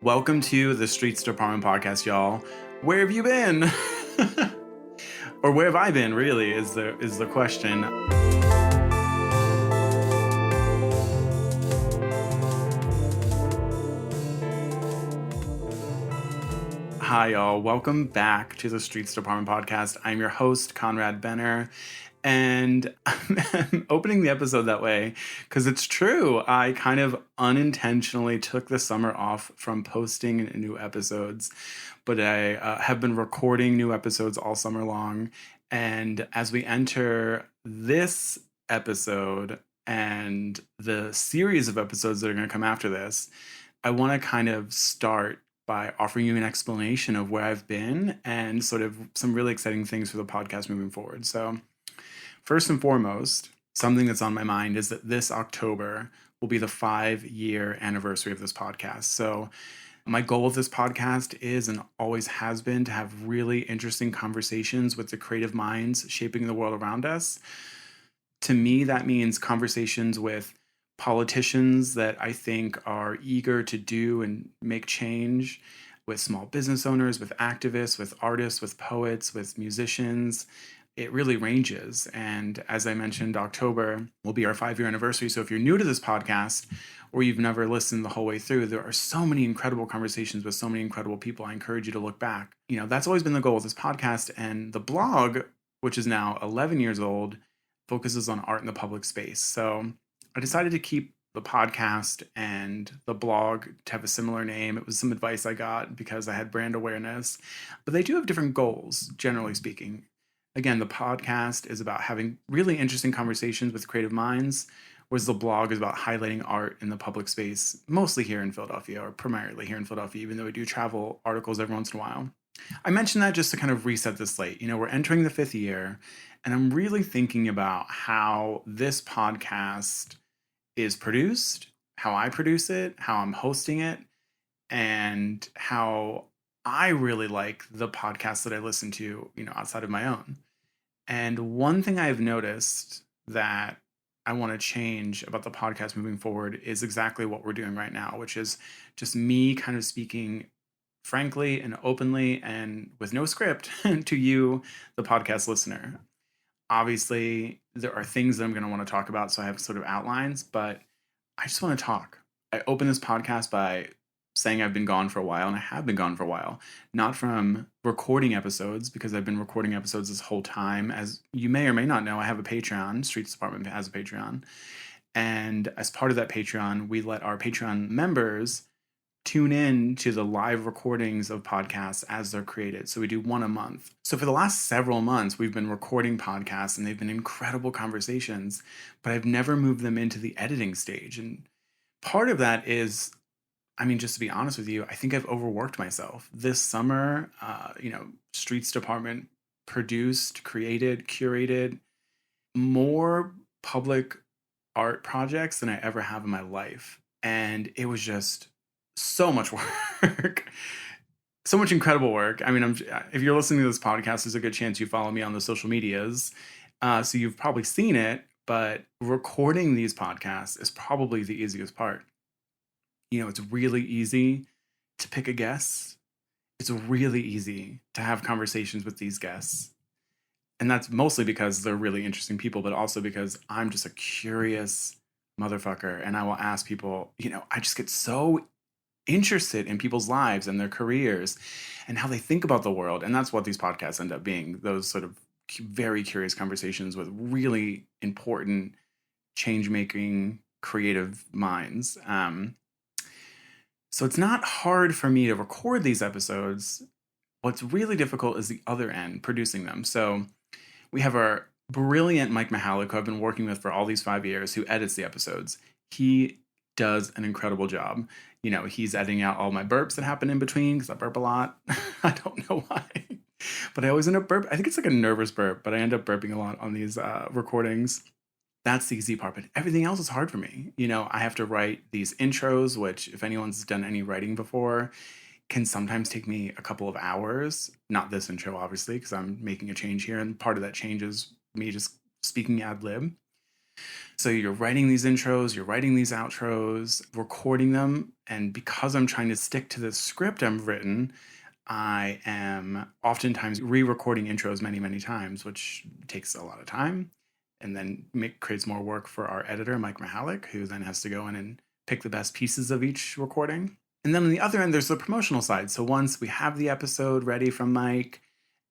Welcome to the Streets Department podcast, y'all. Where have you been? Or where have I been, really, is the question. Hi, y'all. Welcome back to the Streets Department podcast. I'm your host, Conrad Benner. And I'm opening the episode that way because it's true. I kind of unintentionally took the summer off from posting new episodes, but I have been recording new episodes all summer long. And as we enter this episode and the series of episodes that are going to come after this, I want to kind of start by offering you an explanation of where I've been and sort of some really exciting things for the podcast moving forward. So, first and foremost, something that's on my mind is that this October will be the 5-year anniversary of this podcast. So my goal of this podcast is and always has been to have really interesting conversations with the creative minds shaping the world around us. To me, that means conversations with politicians that I think are eager to do and make change, with small business owners, with activists, with artists, with poets, with musicians. It really ranges. And as I mentioned, October will be our 5-year anniversary. So if you're new to this podcast or you've never listened the whole way through, there are so many incredible conversations with so many incredible people. I encourage you to look back. You know, that's always been the goal of this podcast. And the blog, which is now 11 years old, focuses on art in the public space. So I decided to keep the podcast and the blog to have a similar name. It was some advice I got because I had brand awareness, but they do have different goals, generally speaking. Again, the podcast is about having really interesting conversations with creative minds, whereas the blog is about highlighting art in the public space, mostly here in Philadelphia, or primarily here in Philadelphia, even though we do travel articles every once in a while. I mentioned that just to kind of reset the slate. You know, we're entering the 5th year, and I'm really thinking about how this podcast is produced, how I produce it, how I'm hosting it, and how I really like the podcasts that I listen to, you know, outside of my own. And one thing I've noticed that I want to change about the podcast moving forward is exactly what we're doing right now, which is just me kind of speaking frankly and openly and with no script to you, the podcast listener. Obviously, there are things that I'm going to want to talk about, so I have sort of outlines, but I just want to talk. I open this podcast by saying I've been gone for a while, and I have been gone for a while, not from recording episodes, because I've been recording episodes this whole time. As you may or may not know, I have a Patreon. Streets Department has a Patreon. And as part of that Patreon, we let our Patreon members tune in to the live recordings of podcasts as they're created. So we do one a month. So for the last several months, we've been recording podcasts, and they've been incredible conversations, but I've never moved them into the editing stage. And part of that is, I mean, just to be honest with you, I think I've overworked myself. This summer, Streets Department produced, created, curated more public art projects than I ever have in my life. And it was just so much work, so much incredible work. I mean, if you're listening to this podcast, there's a good chance you follow me on the social medias. So you've probably seen it, but recording these podcasts is probably the easiest part. You know, it's really easy to pick a guest. It's really easy to have conversations with these guests. And that's mostly because they're really interesting people, but also because I'm just a curious motherfucker. And I will ask people, you know, I just get so interested in people's lives and their careers and how they think about the world. And that's what these podcasts end up being, those sort of very curious conversations with really important, change-making, creative minds. So it's not hard for me to record these episodes. What's really difficult is the other end, producing them. So we have our brilliant Mike Mihalik, who I've been working with for all these 5 years, who edits the episodes. He does an incredible job. You know, he's editing out all my burps that happen in between, because I burp a lot. I don't know why, but I always end up burp. I think it's like a nervous burp, but I end up burping a lot on these recordings. That's the easy part, but everything else is hard for me. You know, I have to write these intros, which if anyone's done any writing before, can sometimes take me a couple of hours. Not this intro, obviously, because I'm making a change here. And part of that change is me just speaking ad lib. So you're writing these intros, you're writing these outros, recording them. And because I'm trying to stick to the script I've written, I am oftentimes re-recording intros many, many times, which takes a lot of time and then creates more work for our editor, Mike Mahalik, who then has to go in and pick the best pieces of each recording. And then on the other end, there's the promotional side. So once we have the episode ready from Mike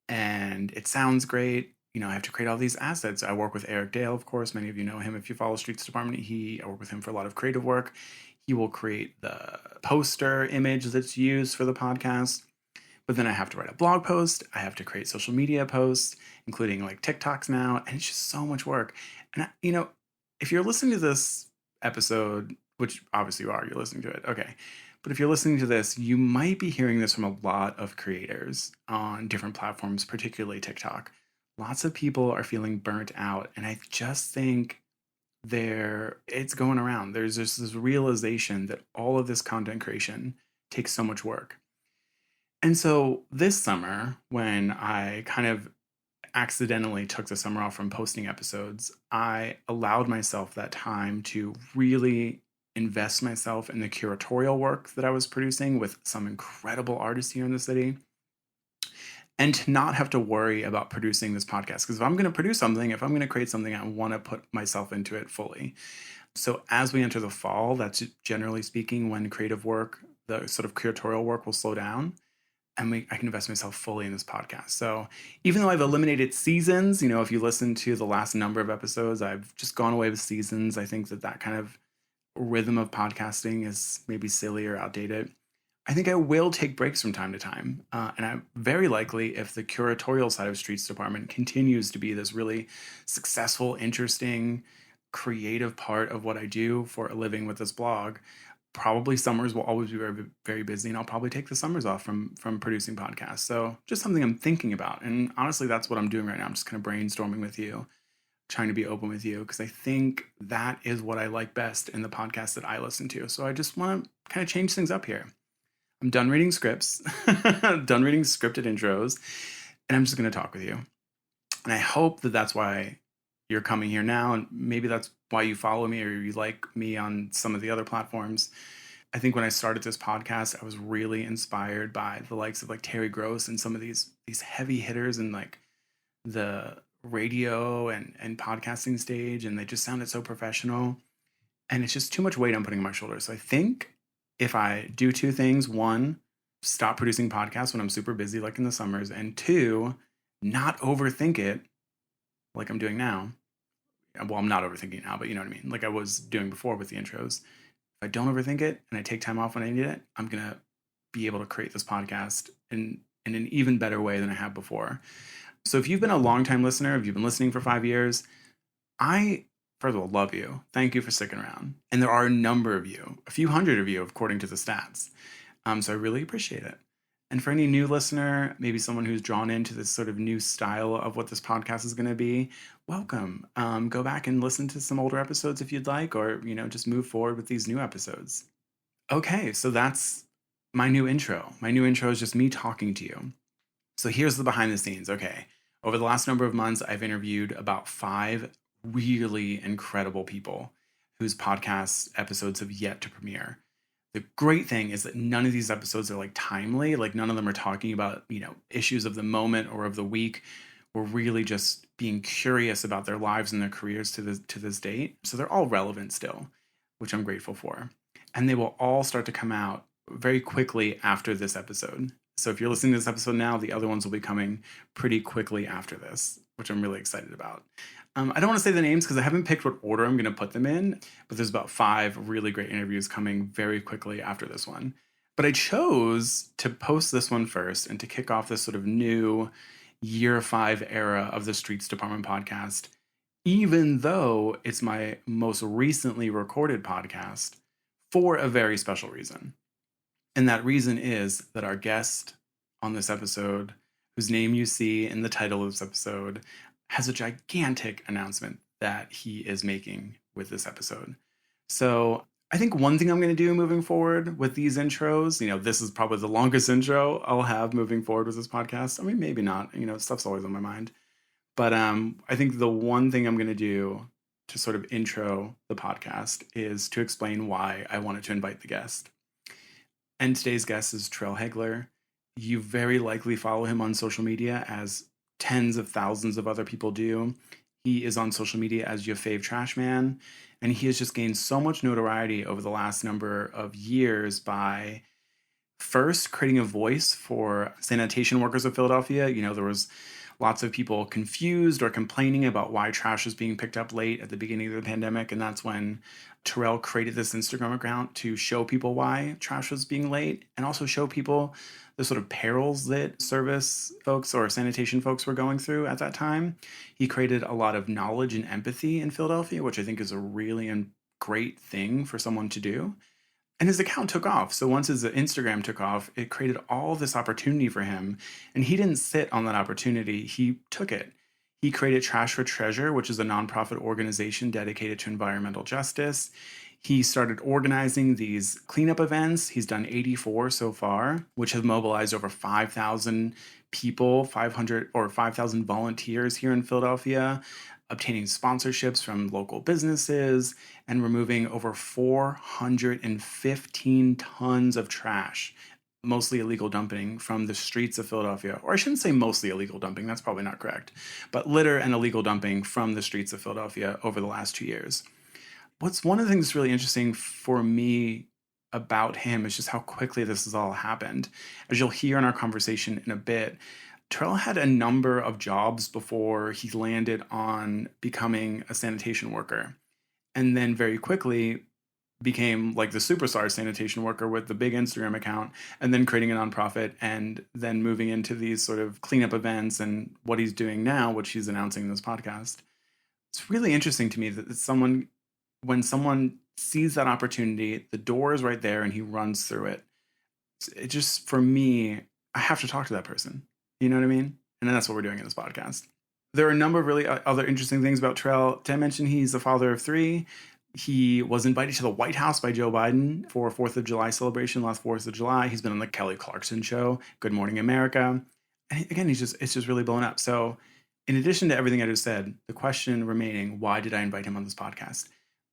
and it sounds great, I have to create all these assets. I work with Eric Dale, of course. Many of you know him if you follow Streets Department. I work with him for a lot of creative work. He will create the poster image that's used for the podcast. But then I have to write a blog post. I have to create social media posts, including like TikToks now. And it's just so much work. And, if you're listening to this episode, which obviously you are, you're listening to it. Okay. But if you're listening to this, you might be hearing this from a lot of creators on different platforms, particularly TikTok. Lots of people are feeling burnt out. And I just think it's going around. There's just this realization that all of this content creation takes so much work. And so this summer, when I kind of accidentally took the summer off from posting episodes, I allowed myself that time to really invest myself in the curatorial work that I was producing with some incredible artists here in the city, and to not have to worry about producing this podcast. Because if I'm going to produce something, if I'm going to create something, I want to put myself into it fully. So as we enter the fall, that's generally speaking when creative work, the sort of curatorial work will slow down. And I can invest myself fully in this podcast. So even though I've eliminated seasons, if you listen to the last number of episodes, I've just gone away with seasons. I think that kind of rhythm of podcasting is maybe silly or outdated. I think I will take breaks from time to time. And I'm very likely, if the curatorial side of Streets Department continues to be this really successful, interesting, creative part of what I do for a living with this blog, probably summers will always be very, very busy, and I'll probably take the summers off from producing podcasts. So just something I'm thinking about. And honestly, that's what I'm doing right now. I'm just kind of brainstorming with you, trying to be open with you, because I think that is what I like best in the podcast that I listen to. So I just want to kind of change things up here. I'm done reading scripts, done reading scripted intros, and I'm just going to talk with you. And I hope that that's why you're coming here now, and maybe that's why you follow me or you like me on some of the other platforms. I think when I started this podcast, I was really inspired by the likes of like Terry Gross and some of these heavy hitters in like the radio and podcasting stage, and they just sounded so professional. And it's just too much weight I'm putting on my shoulders. So I think if I do two things: one, stop producing podcasts when I'm super busy, like in the summers, and two, not overthink it like I'm doing now. Well, I'm not overthinking now, but you know what I mean? Like I was doing before with the intros. If I don't overthink it and I take time off when I need it, I'm going to be able to create this podcast in an even better way than I have before. So if you've been a longtime listener, if you've been listening for 5 years, I, first of all, love you. Thank you for sticking around. And there are a number of you, a few hundred of you, according to the stats. So I really appreciate it. And for any new listener, maybe someone who's drawn into this sort of new style of what this podcast is going to be, welcome. Go back and listen to some older episodes if you'd like, or, just move forward with these new episodes. Okay, so that's my new intro. My new intro is just me talking to you. So here's the behind the scenes. Okay, over the last number of months, I've interviewed about 5 really incredible people whose podcast episodes have yet to premiere. The great thing is that none of these episodes are like timely. Like none of them are talking about, issues of the moment or of the week. We're really just being curious about their lives and their careers to this date. So they're all relevant still, which I'm grateful for. And they will all start to come out very quickly after this episode. So if you're listening to this episode now, the other ones will be coming pretty quickly after this, which I'm really excited about. I don't want to say the names because I haven't picked what order I'm going to put them in, but there's about 5 really great interviews coming very quickly after this one. But I chose to post this one first and to kick off this sort of new year 5 era of the Streets Department podcast, even though it's my most recently recorded podcast, for a very special reason. And that reason is that our guest on this episode, whose name you see in the title of this episode, has a gigantic announcement that he is making with this episode. So I think one thing I'm going to do moving forward with these intros, this is probably the longest intro I'll have moving forward with this podcast. I mean, maybe not, stuff's always on my mind. But I think the one thing I'm going to do to sort of intro the podcast is to explain why I wanted to invite the guest. And today's guest is Terrill Haigler. You very likely follow him on social media, as tens of thousands of other people do. He is on social media as your fave trash man, and he has just gained so much notoriety over the last number of years by first creating a voice for sanitation workers of Philadelphia. There was lots of people confused or complaining about why trash was being picked up late at the beginning of the pandemic. And that's when Terrill created this Instagram account to show people why trash was being late and also show people the sort of perils that service folks or sanitation folks were going through at that time. He created a lot of knowledge and empathy in Philadelphia, which I think is a really great thing for someone to do. And his account took off. So once his Instagram took off, it created all this opportunity for him. And he didn't sit on that opportunity. He took it. He created Trash for Treasure, which is a nonprofit organization dedicated to environmental justice. He started organizing these cleanup events. He's done 84 so far, which have mobilized over 5,000 people, 5,000 volunteers here in Philadelphia, obtaining sponsorships from local businesses, and removing over 415 tons of trash, mostly illegal dumping, from the streets of Philadelphia. Or I shouldn't say mostly illegal dumping, that's probably not correct, but litter and illegal dumping from the streets of Philadelphia over the last 2 years. What's one of the things that's really interesting for me about him is just how quickly this has all happened. As you'll hear in our conversation in a bit, Terrill had a number of jobs before he landed on becoming a sanitation worker, and then very quickly became like the superstar sanitation worker with the big Instagram account, and then creating a nonprofit, and then moving into these sort of cleanup events and what he's doing now, which he's announcing in this podcast. It's really interesting to me that when someone sees that opportunity, the door is right there and he runs through it. It just, for me, I have to talk to that person. You know what I mean? And that's what we're doing in this podcast. There are a number of really other interesting things about Terrill. Did I mention he's a father of 3? He was invited to the White House by Joe Biden for a 4th of July celebration last 4th of July. He's been on the Kelly Clarkson show, Good Morning America. And again, it's just really blown up. So in addition to everything I just said, the question remaining, why did I invite him on this podcast?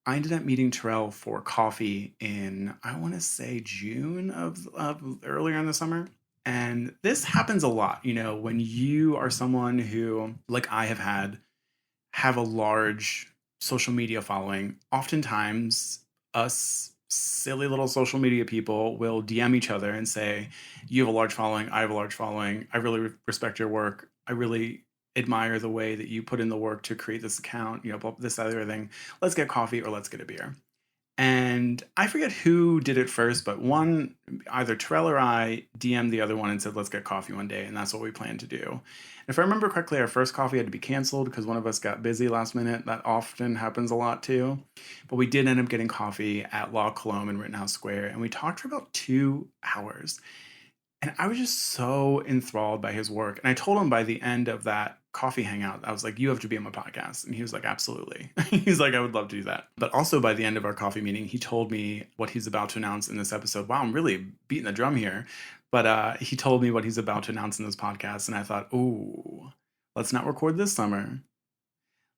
I ended up meeting Terrill for coffee in, I want to say, June of earlier in the summer. And this happens a lot, when you are someone who, like I have a large social media following. Oftentimes, us silly little social media people will DM each other and say, you have a large following, I have a large following, I really respect your work, I really admire the way that you put in the work to create this account, this other thing. Let's get coffee or let's get a beer. And I forget who did it first, but either Terrill or I DM'd the other one and said, let's get coffee one day. And that's what we plan to do. If I remember correctly, our first coffee had to be canceled because one of us got busy last minute. That often happens a lot too. But we did end up getting coffee at La Colombe in Rittenhouse Square. And we talked for about 2 hours. And I was just so enthralled by his work. And I told him by the end of that coffee hangout, I was like, you have to be on my podcast. And he was like, absolutely. He's like, I would love to do that. But also by the end of our coffee meeting, he told me what he's about to announce in this episode. Wow, I'm really beating the drum here. But he told me what he's about to announce in this podcast. And I thought, ooh, let's not record this summer.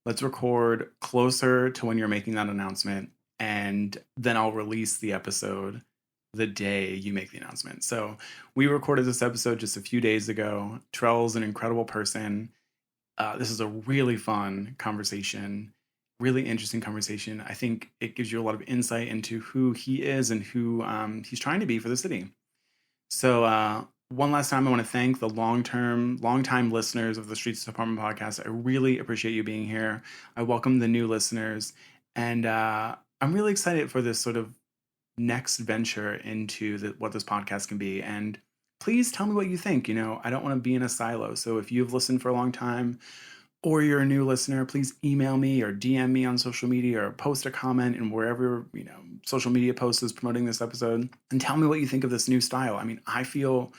Let's record closer to when you're making that announcement. And then I'll release the episode the day you make the announcement. So we recorded this episode just a few days ago. Terrill's an incredible person. This is a really fun conversation, really interesting conversation. I think it gives you a lot of insight into who he is and who he's trying to be for the city. So one last time, I want to thank the long-time listeners of the Streets Department podcast. I really appreciate you being here. I welcome the new listeners. And I'm really excited for this sort of next venture into what this podcast can be. And please tell me what you think. I don't want to be in a silo. So if you've listened for a long time or you're a new listener, please email me or DM me on social media or post a comment in wherever, social media post is promoting this episode, and tell me what you think of this new style. I mean, I feel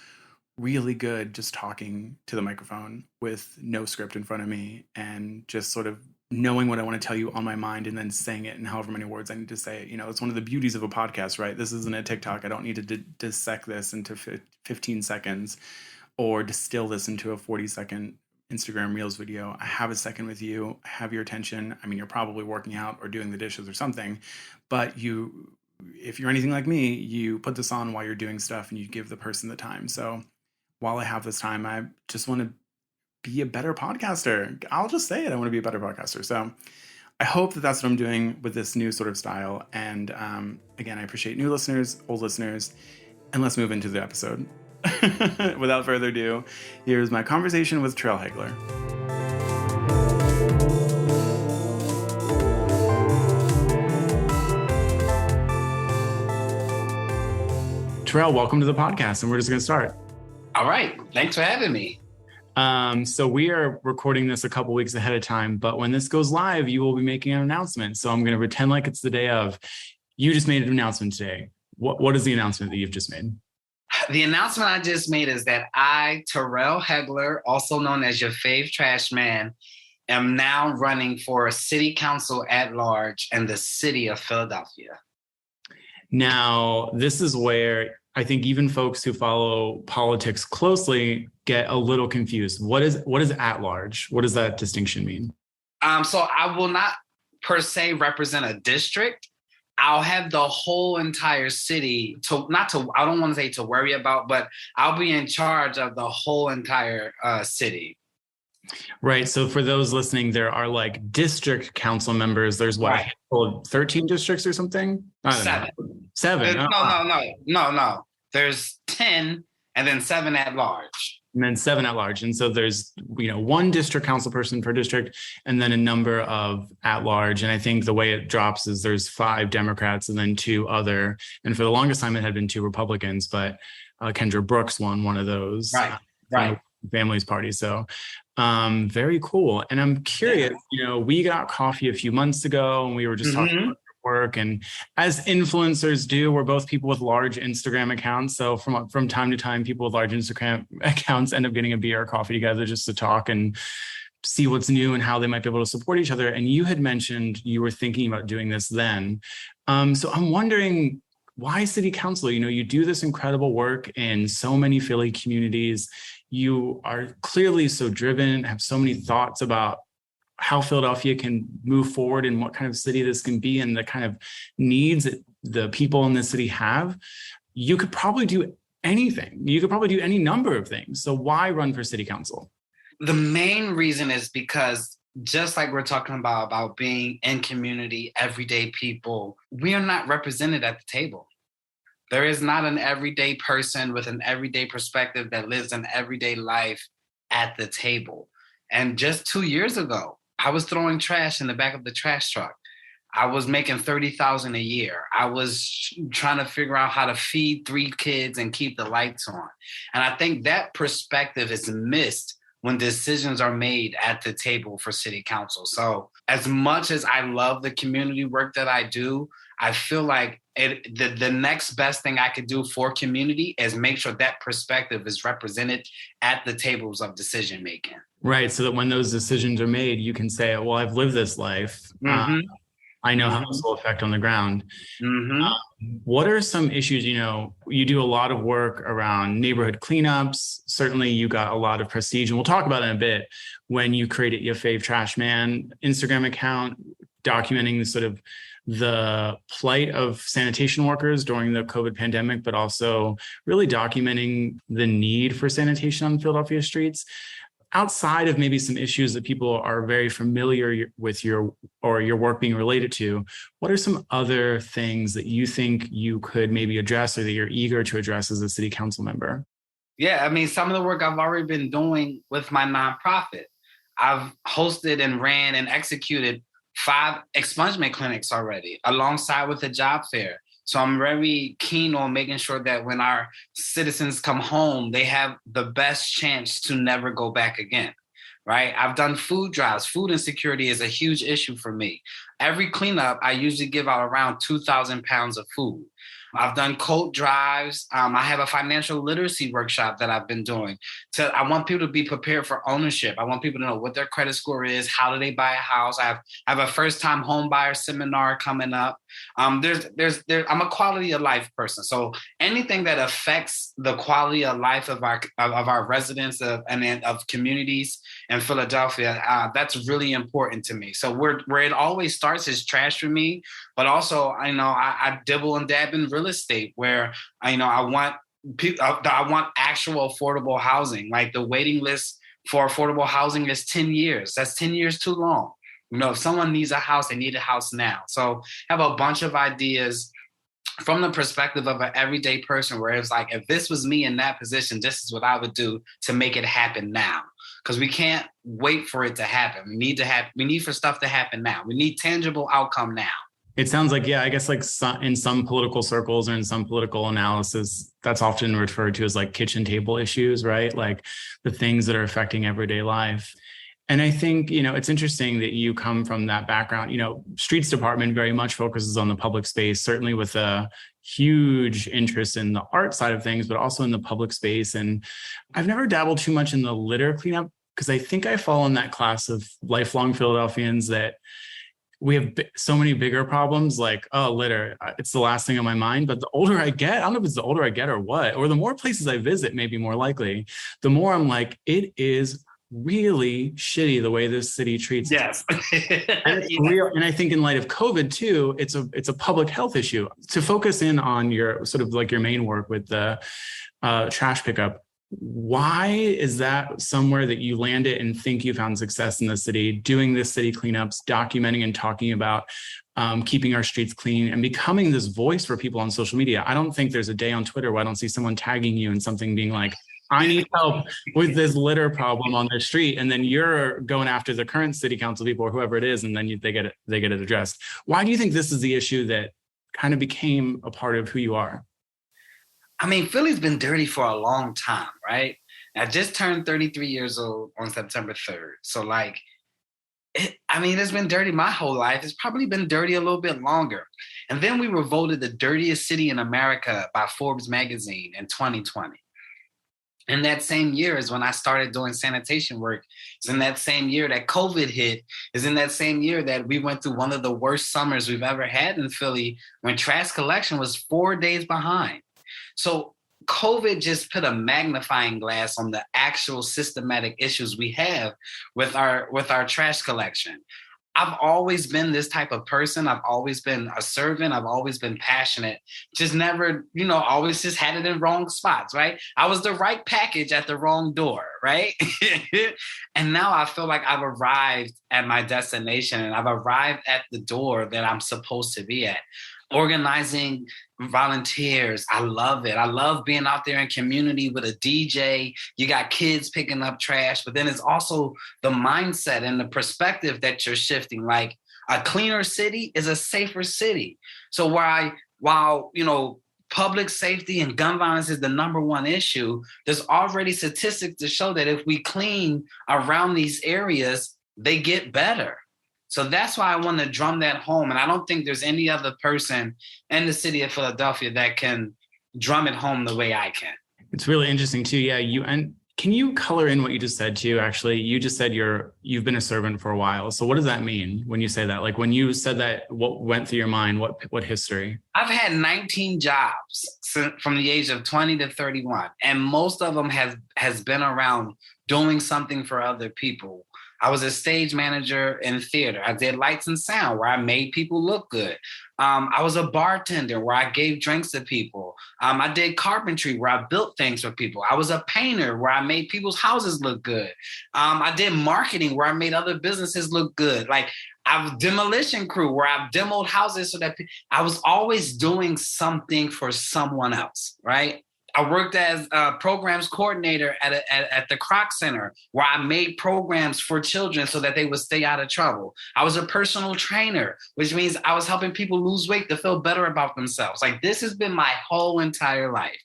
really good just talking to the microphone with no script in front of me and just sort of knowing what I want to tell you on my mind and then saying it in however many words I need to say it. It's one of the beauties of a podcast, right? This isn't a TikTok. I don't need to dissect this into 15 seconds or distill this into a 40-second Instagram Reels video, I have a second with you, I have your attention. I mean, you're probably working out or doing the dishes or something, but if you're anything like me, you put this on while you're doing stuff and you give the person the time. So while I have this time, I just want to be a better podcaster. I'll just say it. I want to be a better podcaster. So I hope that that's what I'm doing with this new sort of style. And again, I appreciate new listeners, old listeners, and let's move into the episode. Without further ado, here's my conversation with Terrill Haigler. Terrill, welcome to the podcast, and we're just going to start. All right. Thanks for having me. So we are recording this a couple weeks ahead of time, but when this goes live, you will be making an announcement. So I'm going to pretend like it's the day of. You just made an announcement today. What is the announcement that you've just made? The announcement I just made is that I, Terrill Haigler, also known as your fave trash man, am now running for city council at large in the city of Philadelphia. Now, this is where I think even folks who follow politics closely get a little confused. What is at large? What does that distinction mean? So I will not per se represent a district. I'll have the whole entire city I don't want to say to worry about, but I'll be in charge of the whole entire city. Right. So for those listening, there are like district council members. There's what, Right. 13 districts or something? Seven. Seven. No. There's 10 and then 7 at large. And then 7 at large. And so there's, one district council person per district and then a number of at large. And I think the way it drops is there's 5 Democrats and then 2 other. And for the longest time, it had been 2 Republicans, but Kendra Brooks won one of those. Right. Family's party. So very cool. And I'm curious, we got coffee a few months ago and we were just talking about work. And as influencers do, we're both people with large Instagram accounts. So from time to time, people with large Instagram accounts end up getting a beer or coffee together just to talk and see what's new and how they might be able to support each other. And you had mentioned you were thinking about doing this then. So I'm wondering, why city council? You do this incredible work in so many Philly communities. You are clearly so driven, have so many thoughts about how Philadelphia can move forward and what kind of city this can be and the kind of needs that the people in the city have. You could probably do anything. You could probably do any number of things. So why run for city council? The main reason is because just like we're talking about being in community, everyday people, we are not represented at the table. There is not an everyday person with an everyday perspective that lives an everyday life at the table. And just 2 years ago, I was throwing trash in the back of the trash truck. I was making $30,000 a year. I was trying to figure out how to feed 3 kids and keep the lights on. And I think that perspective is missed when decisions are made at the table for city council. So as much as I love the community work that I do, I feel like the next best thing I could do for community is make sure that perspective is represented at the tables of decision making. Right. So that when those decisions are made, you can say, well, I've lived this life. I know how this will affect on the ground. What are some issues, you do a lot of work around neighborhood cleanups. Certainly you got a lot of prestige, and we'll talk about it in a bit, when you created your Fave Trash Man Instagram account, documenting the plight of sanitation workers during the COVID pandemic, but also really documenting the need for sanitation on Philadelphia streets. Outside of maybe some issues that people are very familiar with your work being related to, what are some other things that you think you could maybe address or that you're eager to address as a city council member? Yeah, I mean, some of the work I've already been doing with my nonprofit. I've hosted and ran and executed 5 expungement clinics already, alongside with the job fair. So I'm very keen on making sure that when our citizens come home, they have the best chance to never go back again, right? I've done food drives. Food insecurity is a huge issue for me. Every cleanup, I usually give out around 2,000 pounds of food. I've done coat drives. I have a financial literacy workshop that I've been doing. I want people to be prepared for ownership. I want people to know what their credit score is. How do they buy a house? I have a first-time home buyer seminar coming up. I'm a quality of life person. So anything that affects the quality of life of our residents and of communities in Philadelphia, that's really important to me. So where it always starts is trash for me, but also I dibble and dab in real estate where I want actual affordable housing. Like the waiting list for affordable housing is 10 years. That's 10 years too long. If someone needs a house, they need a house now. So I have a bunch of ideas from the perspective of an everyday person where it's like, if this was me in that position, this is what I would do to make it happen now. Because we can't wait for it to happen. We need for stuff to happen now. We need tangible outcome now. It sounds like, yeah, I guess like in some political circles or in some political analysis, that's often referred to as like kitchen table issues, right? Like the things that are affecting everyday life. And I think, it's interesting that you come from that background. Streets Department very much focuses on the public space, certainly with a huge interest in the art side of things, but also in the public space. And I've never dabbled too much in the litter cleanup because I think I fall in that class of lifelong Philadelphians that we have so many bigger problems like, litter. It's the last thing on my mind. But the older I get, I don't know if it's the older I get or what, or the more places I visit, maybe more likely, the more I'm like, it is really shitty the way this city treats. Yes. And it's real. And I think in light of COVID too, it's a public health issue. To focus in on your sort of like your main work with the trash pickup, why is that somewhere that you landed and think you found success in the city, doing this city cleanups, documenting and talking about keeping our streets clean and becoming this voice for people on social media? I don't think there's a day on Twitter where I don't see someone tagging you and something being like, I need help with this litter problem on the street. And then you're going after the current city council people or whoever it is, and then they get it addressed. Why do you think this is the issue that kind of became a part of who you are? I mean, Philly's been dirty for a long time, right? I just turned 33 years old on September 3rd. So it's been dirty my whole life. It's probably been dirty a little bit longer. And then we were voted the dirtiest city in America by Forbes magazine in 2020. In that same year is when I started doing sanitation work. It's in that same year that COVID hit. It's in that same year that we went through one of the worst summers we've ever had in Philly when trash collection was 4 days behind. So COVID just put a magnifying glass on the actual systematic issues we have with our trash collection. I've always been this type of person. I've always been a servant. I've always been passionate. Just never, always just had it in wrong spots, right? I was the right package at the wrong door, right? And now I feel like I've arrived at my destination and I've arrived at the door that I'm supposed to be at. Organizing volunteers. I love it. I love being out there in community with a DJ. You got kids picking up trash, but then it's also the mindset and the perspective that you're shifting. Like a cleaner city is a safer city. So while public safety and gun violence is the number one issue, there's already statistics to show that if we clean around these areas, they get better. So that's why I want to drum that home. And I don't think there's any other person in the city of Philadelphia that can drum it home the way I can. It's really interesting too. Yeah. And can you color in what you just said too? Actually, you just said you've been a servant for a while. So what does that mean when you say that? Like when you said that, what went through your mind? What history? I've had 19 jobs from the age of 20 to 31. And most of them has been around doing something for other people. I was a stage manager in theater. I did lights and sound where I made people look good. I was a bartender where I gave drinks to people. I did carpentry where I built things for people. I was a painter where I made people's houses look good. I did marketing where I made other businesses look good. Like I was demolition crew where I've demoed houses so that I was always doing something for someone else, right? I worked as a programs coordinator at the Kroc Center, where I made programs for children so that they would stay out of trouble. I was a personal trainer, which means I was helping people lose weight to feel better about themselves. Like this has been my whole entire life.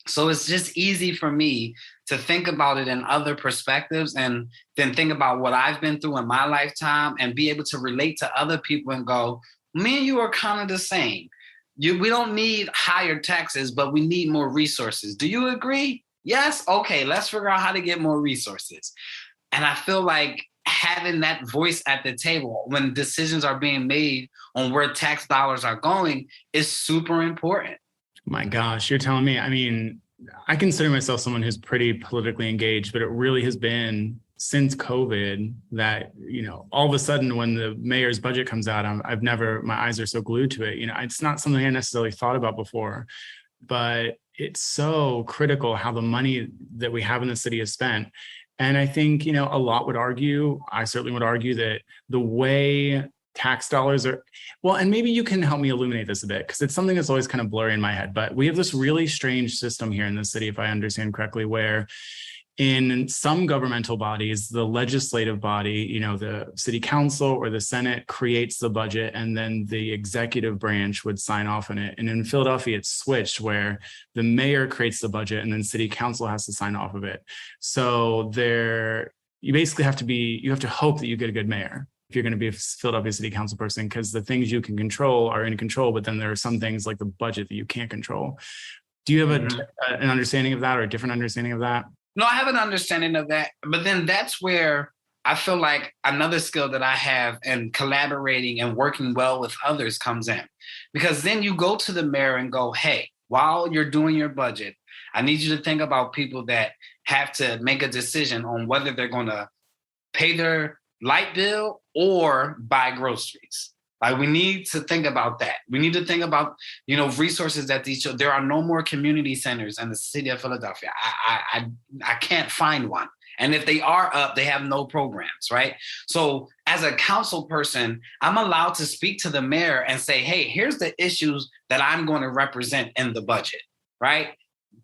So it's just easy for me to think about it in other perspectives and then think about what I've been through in my lifetime and be able to relate to other people and go, me and you are kind of the same. We don't need higher taxes, but we need more resources. Do you agree? Yes? Okay, let's figure out how to get more resources. And I feel like having that voice at the table when decisions are being made on where tax dollars are going is super important. My gosh, you're telling me. I mean, I consider myself someone who's pretty politically engaged, but it really has been since COVID that, all of a sudden when the mayor's budget comes out, my eyes are so glued to it. It's not something I necessarily thought about before, but it's so critical how the money that we have in the city is spent. And I think, a lot would argue, I certainly would argue that the way tax dollars are, well, and maybe you can help me illuminate this a bit, because it's something that's always kind of blurry in my head, but we have this really strange system here in the city, if I understand correctly, where in some governmental bodies, the legislative body, the city council or the Senate creates the budget, and then the executive branch would sign off on it. And in Philadelphia, it's switched where the mayor creates the budget and then city council has to sign off of it. So you basically you have to hope that you get a good mayor if you're going to be a Philadelphia city council person, because the things you can control are in control, but then there are some things like the budget that you can't control. Do you have an understanding of that, or a different understanding of that? No, I have an understanding of that, but then that's where I feel like another skill that I have in collaborating and working well with others comes in, because then you go to the mayor and go, hey, while you're doing your budget, I need you to think about people that have to make a decision on whether they're going to pay their light bill or buy groceries. Like, we need to think about that. We need to think about, resources that there are no more community centers in the city of Philadelphia. I can't find one. And if they are up, they have no programs, right? So as a council person, I'm allowed to speak to the mayor and say, hey, here's the issues that I'm going to represent in the budget, right?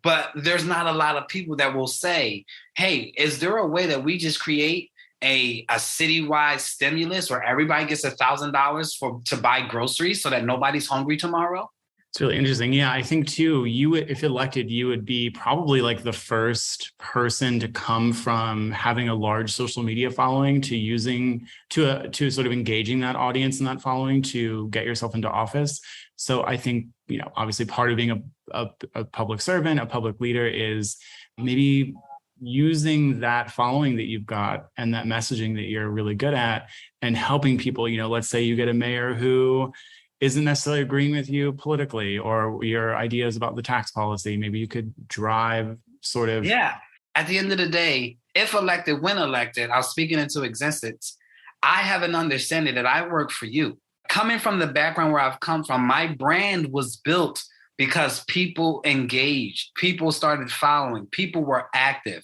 But there's not a lot of people that will say, hey, is there a way that we just create a citywide stimulus where everybody gets $1,000 to buy groceries so that nobody's hungry tomorrow? It's really interesting. Yeah, I think too, if elected, you would be probably like the first person to come from having a large social media following to sort of engaging that audience and that following to get yourself into office. So I think, obviously part of being a public servant, a public leader, is maybe using that following that you've got and that messaging that you're really good at and helping people. Let's say you get a mayor who isn't necessarily agreeing with you politically or your ideas about the tax policy. Maybe you could drive sort of. Yeah. At the end of the day, if elected, when elected, I'll speak it into existence. I have an understanding that I work for you. Coming from the background where I've come from, my brand was built because people engaged, people started following, people were active.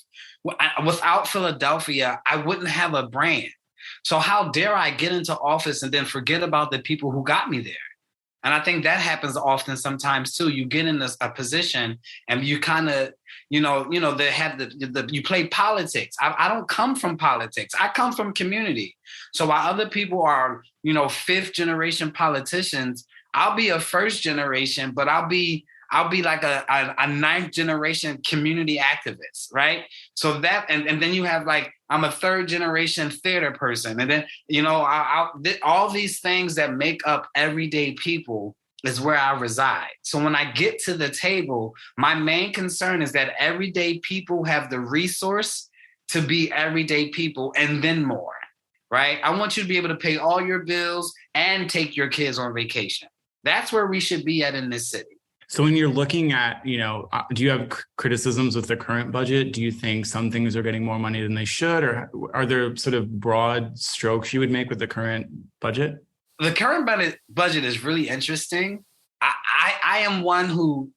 Without Philadelphia, I wouldn't have a brand. So how dare I get into office and then forget about the people who got me there? And I think that happens often sometimes too. You get in a position and you kind of, they have you play politics. I don't come from politics. I come from community. So while other people are, fifth generation politicians, I'll be a first generation, but I'll be like a ninth generation community activist, right? So that, and then you have like, I'm a third generation theater person. And then, all these things that make up everyday people is where I reside. So when I get to the table, my main concern is that everyday people have the resource to be everyday people and then more, right? I want you to be able to pay all your bills and take your kids on vacation. That's where we should be at in this city. So when you're looking at, do you have criticisms with the current budget? Do you think some things are getting more money than they should? Or are there sort of broad strokes you would make with the current budget? The current budget is really interesting. I am one who,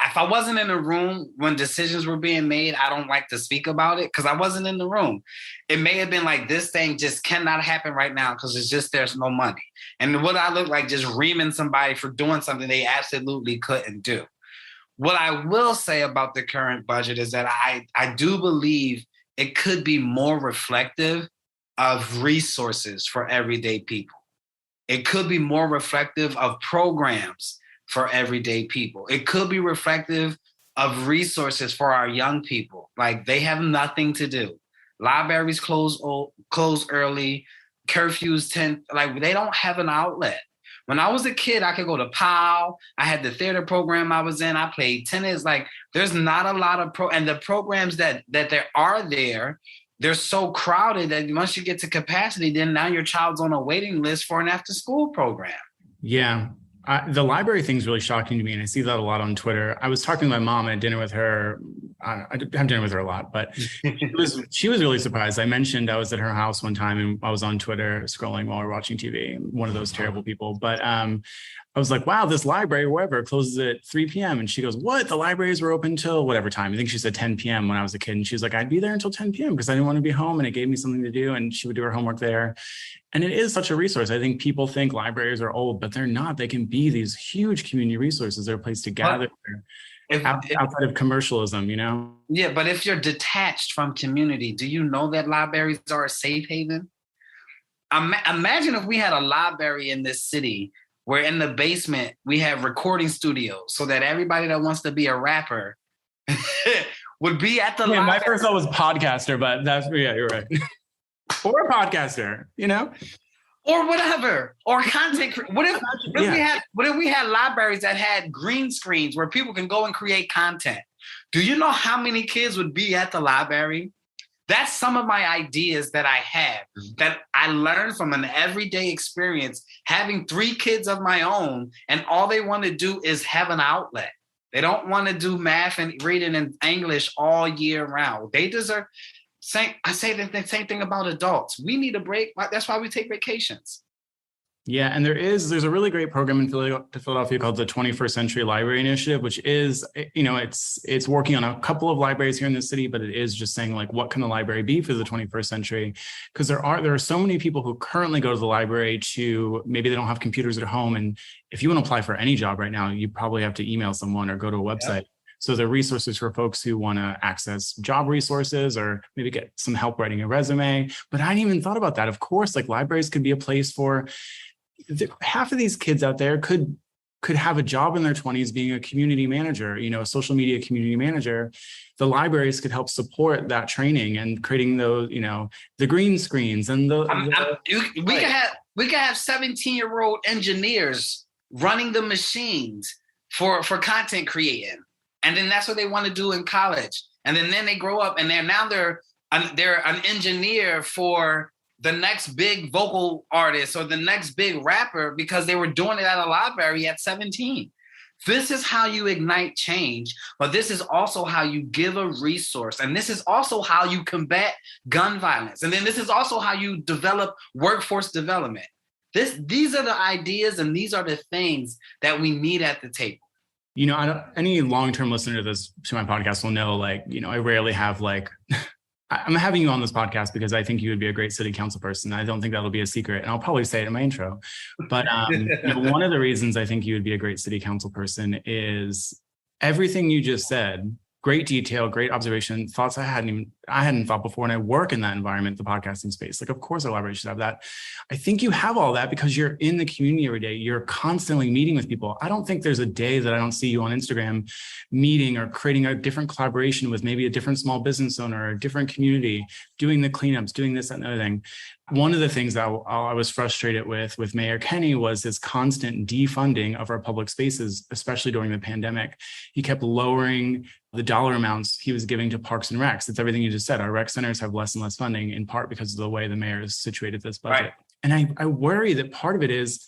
if I wasn't in the room when decisions were being made, I don't like to speak about it because I wasn't in the room. It may have been like, this thing just cannot happen right now because it's just there's no money. And what I look like just reaming somebody for doing something they absolutely couldn't do. What I will say about the current budget is that I do believe it could be more reflective of resources for everyday people. It could be more reflective of programs for everyday people. It could be reflective of resources for our young people. Like, they have nothing to do. Libraries close early, curfews they don't have an outlet. When I was a kid, I could go to POW. I had the theater program I was in. I played tennis. Like, there's not a lot of and the programs that there are there, they're so crowded that once you get to capacity, then now your child's on a waiting list for an after-school program. Yeah. The library thing is really shocking to me, and I see that a lot on Twitter. I was talking to my mom at dinner with her. I have dinner with her a lot, but she was really surprised. I mentioned I was at her house one time and I was on Twitter scrolling while we were watching TV. One of those terrible people. But I was like, wow, this library, wherever, closes at 3 p.m. And she goes, what? The libraries were open till whatever time. I think she said 10 p.m. when I was a kid. And she was like, I'd be there until 10 p.m. because I didn't want to be home, and it gave me something to do. And she would do her homework there. And it is such a resource. I think people think libraries are old, but they're not. They can be these huge community resources. They're a place to gather outside of commercialism, you know? Yeah, but if you're detached from community, do you know that libraries are a safe haven? Imagine if we had a library in this city where in the basement we have recording studios so that everybody that wants to be a rapper would be at the library. My first thought was podcaster, but you're right. Or a podcaster, you know? Or whatever, or content. What if we had libraries that had green screens where people can go and create content? Do you know how many kids would be at the library? That's some of my ideas that I have that I learned from an everyday experience, having 3 kids of my own, and all they want to do is have an outlet. They don't want to do math and reading and English all year round. They deserve. I say the same thing about adults. We need a break. That's why we take vacations. Yeah, and there's a really great program in Philadelphia called the 21st Century Library Initiative, which is, you know, it's working on a couple of libraries here in the city, but it is just saying, like, what can the library be for the 21st century? Because there are so many people who currently go to the library to, maybe they don't have computers at home, and if you want to apply for any job right now, you probably have to email someone or go to a website. Yep. So there are resources for folks who want to access job resources or maybe get some help writing a resume. But I hadn't even thought about that. Of course, like, libraries could be a place for half of these kids out there could have a job in their 20s being a community manager, you know, a social media community manager. The libraries could help support that training and creating those, you know, the green screens and we could have 17-year-old engineers running the machines for content creating. And then that's what they want to do in college. And then they grow up and they're an engineer for the next big vocal artist or the next big rapper because they were doing it at a library at 17. This is how you ignite change, but this is also how you give a resource. And this is also how you combat gun violence. And then this is also how you develop workforce development. These are the ideas and these are the things that we need at the table. You know, any long-term listener to my podcast will know, like, you know, I rarely have like, I'm having you on this podcast because I think you would be a great city council person. I don't think that'll be a secret, and I'll probably say it in my intro. But you know, one of the reasons I think you would be a great city council person is everything you just said. Great detail, great observation, thoughts I hadn't thought before. And I work in that environment, the podcasting space. Like, of course, our library should have that. I think you have all that because you're in the community every day. You're constantly meeting with people. I don't think there's a day that I don't see you on Instagram meeting or creating a different collaboration with maybe a different small business owner or a different community, doing the cleanups, doing this, that, and the other thing. One of the things that I was frustrated with Mayor Kenny was his constant defunding of our public spaces, especially during the pandemic. He kept lowering the dollar amounts he was giving to parks and recs. It's everything you just said. Our rec centers have less and less funding, in part because of the way the mayor has situated this budget. Right. And I worry that part of it is,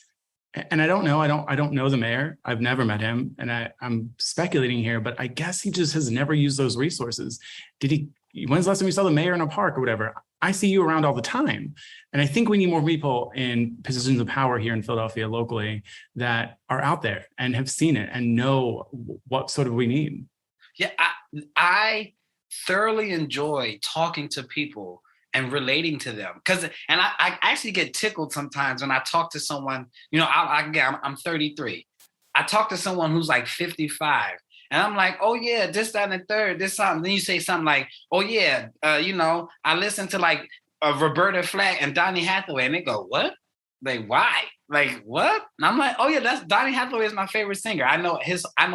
and I don't know, I don't know the mayor. I've never met him, and I'm speculating here, but I guess he just has never used those resources. When's the last time you saw the mayor in a park or whatever? I see you around all the time. And I think we need more people in positions of power here in Philadelphia locally that are out there and have seen it and know what sort of we need. Yeah, I thoroughly enjoy talking to people and relating to them. And I actually get tickled sometimes when I talk to someone, you know, I'm 33. I talk to someone who's like 55. And I'm like, oh yeah, this, that, and the third, this, something. Then you say something like, oh yeah, you know, I listen to like Roberta Flack and Donny Hathaway. And they go, what? Like, why? Like, what? And I'm like, oh yeah, that's Donny Hathaway is my favorite singer. I know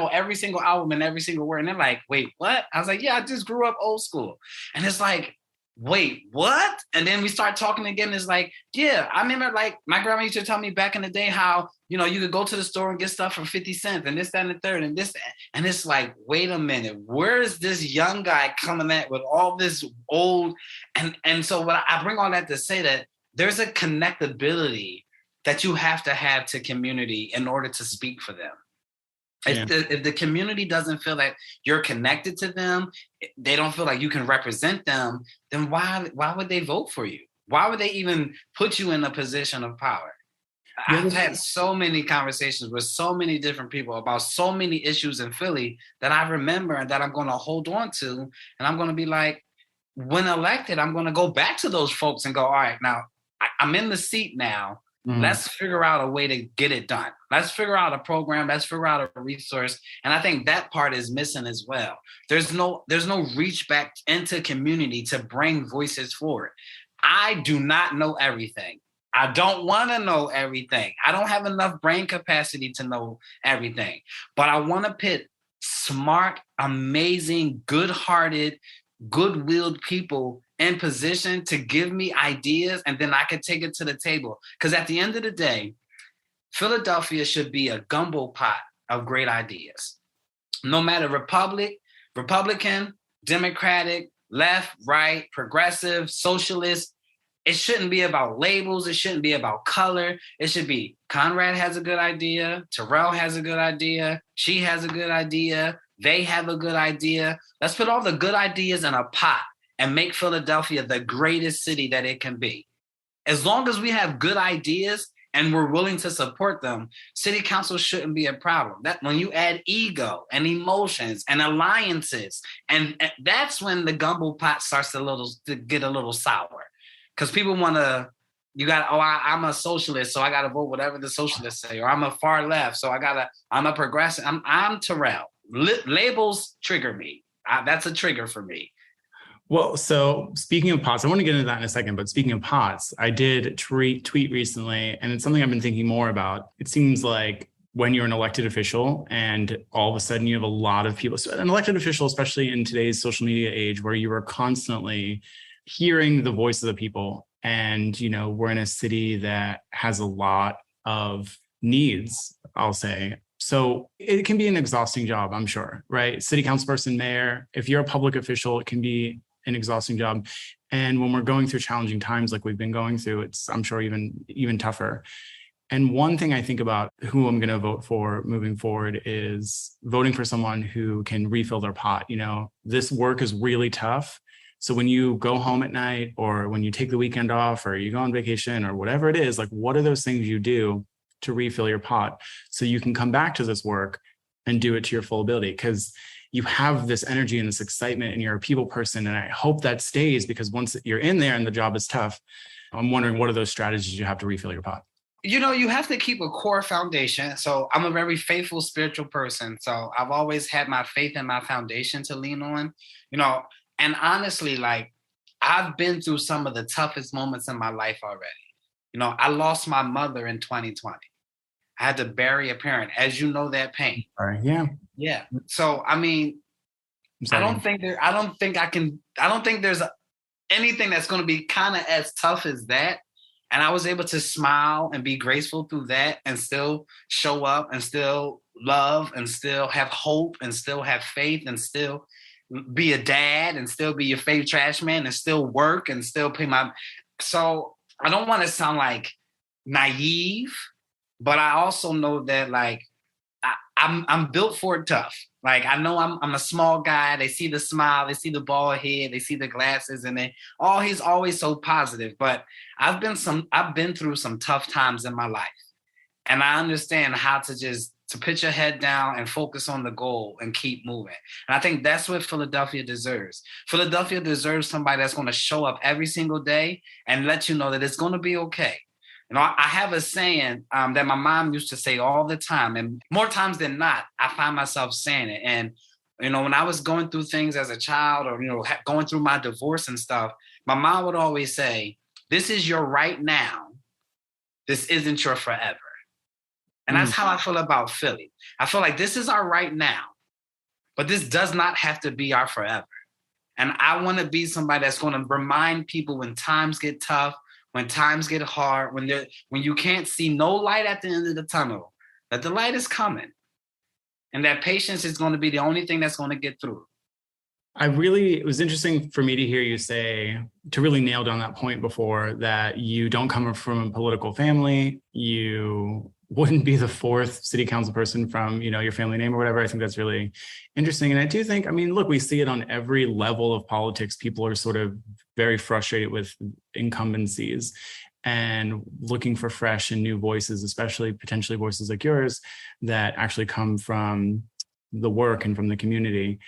every single album and every single word. And they're like, wait, what? I was like, yeah, I just grew up old school. And it's like, wait, what? And then we start talking again. It's like, yeah, I remember like my grandma used to tell me back in the day how, you know, you could go to the store and get stuff for 50 cents and this, that, and the third and this. And it's like, wait a minute, where is this young guy coming at with all this old? And so what I bring all that to say that there's a connectability that you have to community in order to speak for them. Yeah. If the community doesn't feel that you're connected to them, they don't feel like you can represent them, then why would they vote for you? Why would they even put you in a position of power? I've had so many conversations with so many different people about so many issues in Philly that I remember and that I'm going to hold on to. And I'm going to be like, when elected, I'm going to go back to those folks and go, all right, now I'm in the seat now. Let's figure out a way to get it done. Let's figure out a program. Let's figure out a resource. And I think that part is missing as well. There's no reach back into community to bring voices forward. I do not know everything. I don't want to know everything. I don't have enough brain capacity to know everything. But I want to put smart, amazing, good-hearted, good-willed people in position to give me ideas, and then I can take it to the table. Because at the end of the day, Philadelphia should be a gumbo pot of great ideas. No matter Republican, Democratic, left, right, progressive, socialist, it shouldn't be about labels. It shouldn't be about color. It should be Conrad has a good idea. Terrill has a good idea. She has a good idea. They have a good idea. Let's put all the good ideas in a pot and make Philadelphia the greatest city that it can be. As long as we have good ideas and we're willing to support them, city council shouldn't be a problem. That when you add ego and emotions and alliances, and that's when the gumbo pot starts to get a little sour. Because people want to, I'm a socialist, so I got to vote whatever the socialists say, or I'm a far left, so I'm a progressive. I'm Terrill. Labels trigger me. That's a trigger for me. Well, so speaking of pots, I want to get into that in a second, but speaking of pots, I did tweet recently, and it's something I've been thinking more about. It seems like when you're an elected official and all of a sudden you have a lot of people, so an elected official, especially in today's social media age where you are constantly hearing the voice of the people. And, you know, we're in a city that has a lot of needs, I'll say. So it can be an exhausting job, I'm sure, right? City councilperson, mayor, if you're a public official, it can be an exhausting job. And when we're going through challenging times like we've been going through, it's, I'm sure, even tougher. And one thing I think about who I'm going to vote for moving forward is voting for someone who can refill their pot. You know, this work is really tough. So when you go home at night or when you take the weekend off or you go on vacation or whatever it is, like what are those things you do to refill your pot so you can come back to this work and do it to your full ability? Because you have this energy and this excitement and you're a people person. And I hope that stays, because once you're in there and the job is tough, I'm wondering what are those strategies you have to refill your pot? You know, you have to keep a core foundation. So I'm a very faithful spiritual person. So I've always had my faith and my foundation to lean on, you know, and honestly, like I've been through some of the toughest moments in my life already. You know, I lost my mother in 2020. I had to bury a parent, as you know, that pain. All right. Yeah. Yeah. So, I mean, I don't think there's anything that's going to be kind of as tough as that. And I was able to smile and be graceful through that and still show up and still love and still have hope and still have faith and still be a dad and still be your favorite trash man and still work and still pay my. So I don't want to sound like naive, but I also know that like I'm built for it tough. Like I know I'm a small guy. They see the smile, they see the bald head, they see the glasses, and he's always so positive. But I've been through some tough times in my life, and I understand how to put your head down and focus on the goal and keep moving. And I think that's what Philadelphia deserves. Philadelphia deserves somebody that's going to show up every single day and let you know that it's going to be okay. You know, I have a saying that my mom used to say all the time, and more times than not, I find myself saying it. And, you know, when I was going through things as a child or, you know, going through my divorce and stuff, my mom would always say, this is your right now. This isn't your forever. And that's how I feel about Philly. I feel like this is our right now, but this does not have to be our forever. And I want to be somebody that's going to remind people when times get tough, when times get hard, when you can't see no light at the end of the tunnel, that the light is coming. And that patience is going to be the only thing that's going to get through. It was interesting for me to hear you say, to really nail down that point before, that you don't come from a political family. You wouldn't be the fourth city council person from, your family name or whatever. I think that's really interesting. And I do think, look, we see it on every level of politics. People are sort of very frustrated with incumbencies and looking for fresh and new voices, especially potentially voices like yours that actually come from the work and from the community.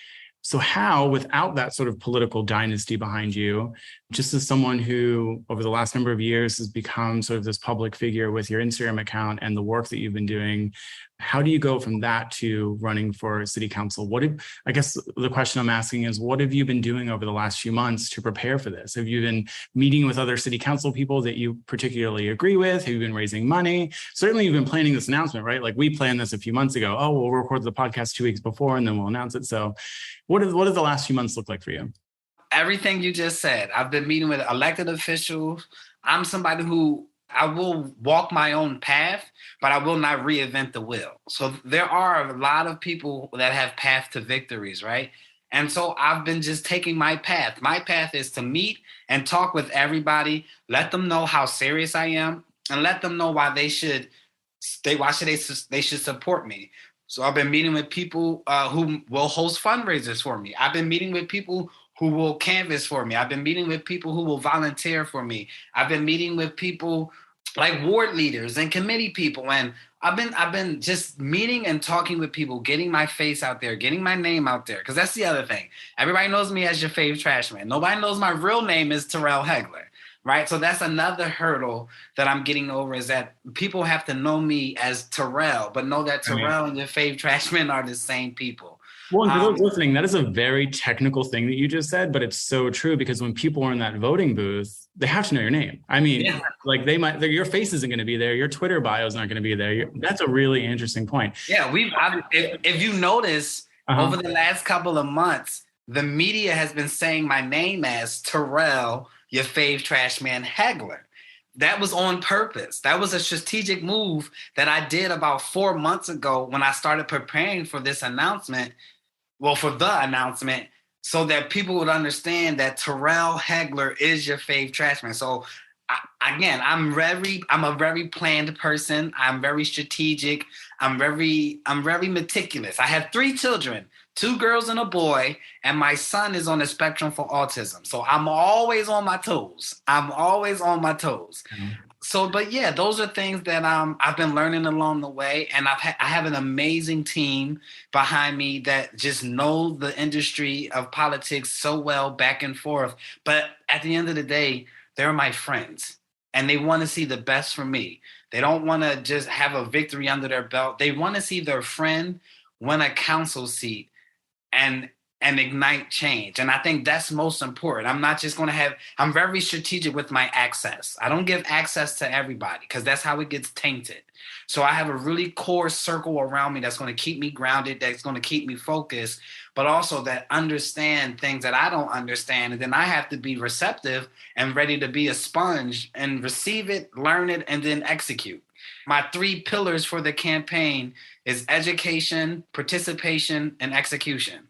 So how, without that sort of political dynasty behind you, just as someone who over the last number of years has become sort of this public figure with your Instagram account and the work that you've been doing, how do you go from that to running for city council? I guess the question I'm asking is, what have you been doing over the last few months to prepare for this? Have you been meeting with other city council people that you particularly agree with? Have you been raising money? Certainly you've been planning this announcement, right? Like we planned this a few months ago. Oh, we'll record the podcast 2 weeks before and then we'll announce it. So what have the last few months look like for you? Everything you just said. I've been meeting with elected officials. I'm somebody who I will walk my own path, but I will not reinvent the wheel. So there are a lot of people that have path to victories, right? And so I've been just taking my path. My path is to meet and talk with everybody, let them know how serious I am, and let them know why they should support me. So I've been meeting with people who will host fundraisers for me. I've been meeting with people who will canvas for me. I've been meeting with people who will volunteer for me. I've been meeting with people like ward leaders and committee people. And I've been just meeting and talking with people, getting my face out there, getting my name out there. Because that's the other thing. Everybody knows me as your fave trash man. Nobody knows my real name is Terrill Haigler, right? So that's another hurdle that I'm getting over, is that people have to know me as Terrill, but know that Terrill and your fave trash man are the same people. Well, and for those listening, that is a very technical thing that you just said, but it's so true, because when people are in that voting booth, they have to know your name. Like your face isn't going to be there. Your Twitter bio is not going to be there. That's a really interesting point. Yeah, if you notice, over the last couple of months, the media has been saying my name as Terrill, your fave trash man Haigler. That was on purpose. That was a strategic move that I did about 4 months ago when I started preparing for this announcement. Well, for the announcement, so that people would understand that Terrill Haigler is your fave trash man. So I'm a very planned person. I'm very strategic. I'm very meticulous. I have 3 children, 2 girls and a boy, and my son is on the spectrum for autism. So I'm always on my toes. Mm-hmm. So, but yeah, those are things that I've been learning along the way, and I have an amazing team behind me that just know the industry of politics so well, back and forth. But at the end of the day, they're my friends, and they want to see the best for me. They don't want to just have a victory under their belt. They want to see their friend win a council seat and ignite change. And I think that's most important. I'm very strategic with my access. I don't give access to everybody, because that's how it gets tainted. So I have a really core circle around me that's going to keep me grounded, that's going to keep me focused, but also that understand things that I don't understand. And then I have to be receptive and ready to be a sponge and receive it, learn it, and then execute. My 3 pillars for the campaign is education, participation, and execution.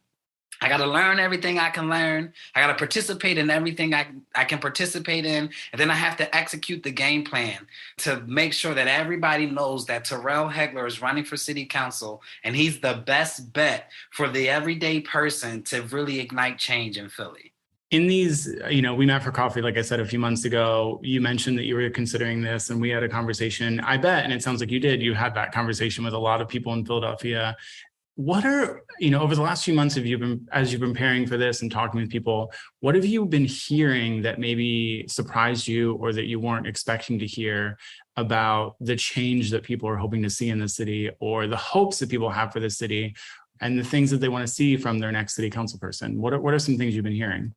I got to learn everything I can learn. I got to participate in everything I can participate in. And then I have to execute the game plan to make sure that everybody knows that Terrill Haigler is running for city council, and he's the best bet for the everyday person to really ignite change in Philly. In these, we met for coffee, like I said, a few months ago. You mentioned that you were considering this, and we had a conversation. I bet, and it sounds like you had that conversation with a lot of people in Philadelphia. What are, over the last few months, as you've been preparing for this and talking with people, what have you been hearing that maybe surprised you or that you weren't expecting to hear about the change that people are hoping to see in the city, or the hopes that people have for the city, and the things that they want to see from their next city council person? What are some things you've been hearing?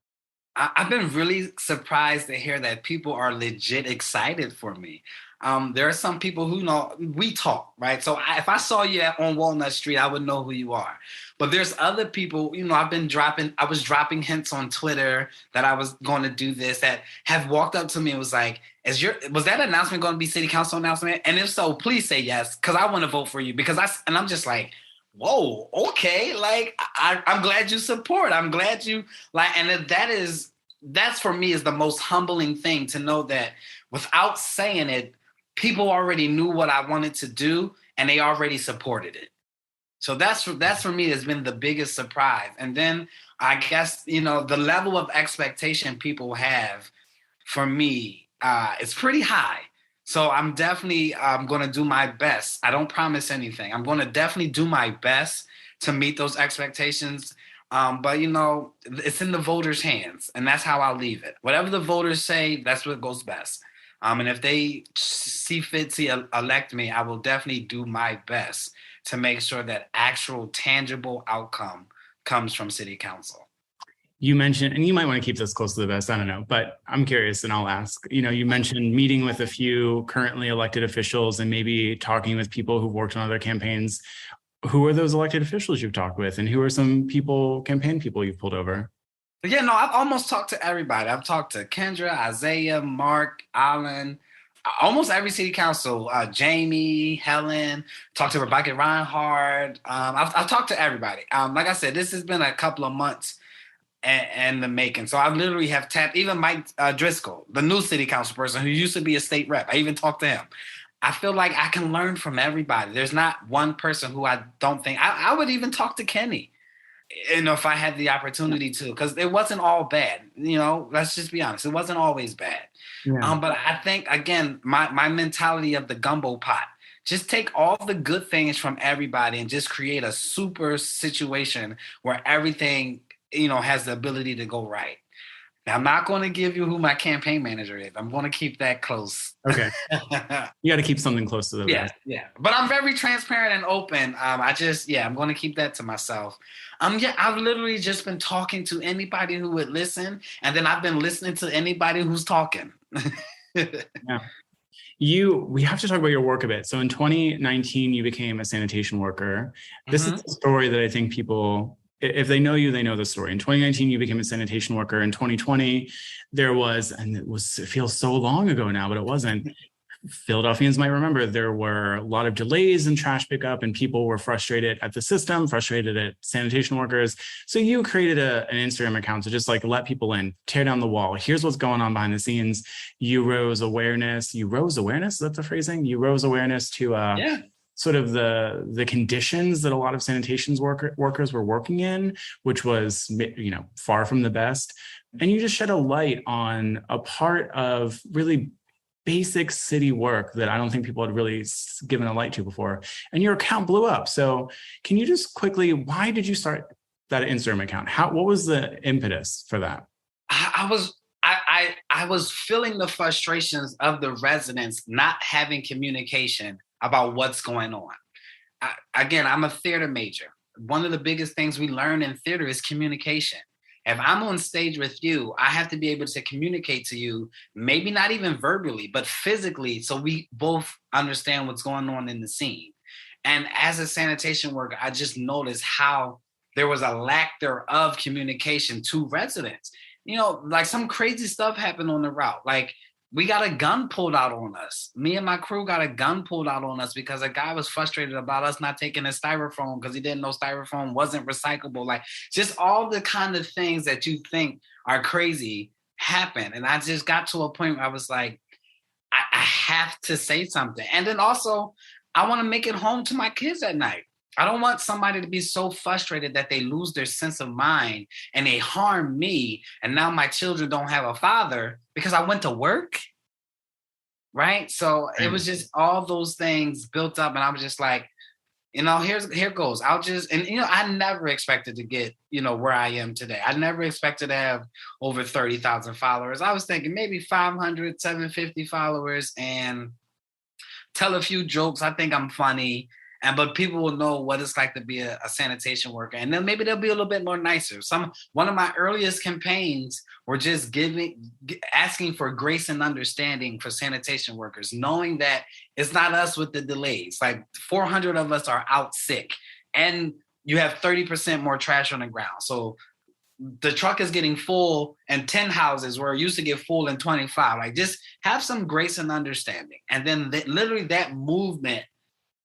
I've been really surprised to hear that people are legit excited for me. There are some people who know we talk, right? So if I saw you on Walnut Street, I would know who you are. But there's other people, I was dropping hints on Twitter that I was going to do this, that have walked up to me and was like, was that announcement going to be city council announcement? And if so, please say yes, because I want to vote for you. And I'm just like, whoa, okay. Like, I'm glad you support. I'm glad you like, and that's for me is the most humbling thing, to know that without saying it, people already knew what I wanted to do and they already supported it. So that's for me has been the biggest surprise. And then I guess, the level of expectation people have for me, it's pretty high. So I'm definitely going to do my best. I don't promise anything. I'm going to definitely do my best to meet those expectations. But it's in the voters' hands, and that's how I'll leave it. Whatever the voters say, that's what goes best. And if they see fit to elect me, I will definitely do my best to make sure that actual tangible outcome comes from city council. You mentioned, and you might want to keep this close to the vest, I don't know, but I'm curious and I'll ask, you mentioned meeting with a few currently elected officials and maybe talking with people who've worked on other campaigns. Who are those elected officials you've talked with, and who are some campaign people you've pulled over? Yeah, no, I've almost talked to everybody. I've talked to Kendra, Isaiah, Mark, Alan, almost every city council, Jamie, Helen, talked to Rebecca Reinhardt. I've talked to everybody. Like I said, this has been a couple of months and the making. So I literally have tapped even Mike Driscoll, the new city council person who used to be a state rep. I even talked to him. I feel like I can learn from everybody. There's not one person who I don't think I would even talk to Kenny. If I had the opportunity to, because it wasn't all bad. Let's just be honest. It wasn't always bad. Yeah. But I think, again, my mentality of the gumbo pot, just take all the good things from everybody and just create a super situation where everything, has the ability to go right. Now, I'm not going to give you who my campaign manager is. I'm going to keep that close. Okay. You got to keep something close to the vest. Yeah. But I'm very transparent and open. I'm going to keep that to myself. I've literally just been talking to anybody who would listen, and then I've been listening to anybody who's talking. Yeah. We have to talk about your work a bit. So in 2019, you became a sanitation worker. This is a story that I think people, if they know you, they know the story. In 2019, you became a sanitation worker. In 2020, it feels so long ago now, but it wasn't. Philadelphians might remember there were a lot of delays in trash pickup, and people were frustrated at the system, frustrated at sanitation workers. So you created an Instagram account to just let people in, tear down the wall. Here's what's going on behind the scenes. You rose awareness. Is that the phrasing? You rose awareness to sort of the conditions that a lot of sanitation workers were working in, which was, far from the best. And you just shed a light on a part of really basic city work that I don't think people had really given a light to before. And your account blew up. So can you just quickly, why did you start that Instagram account? What was the impetus for that? I was feeling the frustrations of the residents not having communication about what's going on. Again, I'm a theater major. One of the biggest things we learn in theater is communication. If I'm on stage with you, I have to be able to communicate to you, maybe not even verbally, but physically, so we both understand what's going on in the scene. And as a sanitation worker, I just noticed how there was a lack thereof communication to residents. Some crazy stuff happened on the route. We got a gun pulled out on us. Me and my crew got a gun pulled out on us because a guy was frustrated about us not taking his styrofoam because he didn't know styrofoam wasn't recyclable. Just all the kind of things that you think are crazy happen. And I just got to a point where I was like, I have to say something. And then also, I want to make it home to my kids at night. I don't want somebody to be so frustrated that they lose their sense of mind and they harm me. And now my children don't have a father because I went to work. Right. So it was just all those things built up. And I was just like, here goes. I never expected to get, where I am today. I never expected to have over 30,000 followers. I was thinking maybe 500, 750 followers and tell a few jokes. I think I'm funny. but people will know what it's like to be a sanitation worker, and then maybe they'll be a little bit more nicer. One of my earliest campaigns were just asking for grace and understanding for sanitation workers, knowing that it's not us with the delays. Like 400 of us are out sick, and you have 30% more trash on the ground. So the truck is getting full in 10 houses where it used to get full in 25. Like, just have some grace and understanding. And then literally that movement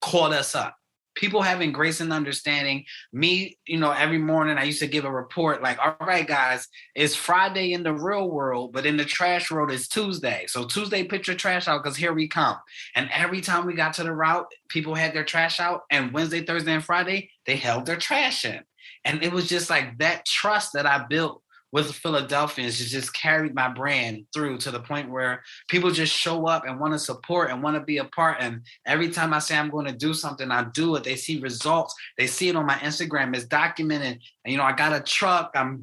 caught us up. People having grace and understanding. Me, every morning I used to give a report like, all right, guys, it's Friday in the real world, but in the trash world, it's Tuesday. So Tuesday, put your trash out because here we come. And every time we got to the route, people had their trash out. And Wednesday, Thursday, and Friday, they held their trash in. And it was just like that trust that I built with Philadelphians just carried my brand through to the point where people just show up and want to support and want to be a part. And every time I say I'm going to do something, I do it. They see results. They see it on my Instagram. It's documented. And, I got a truck. I'm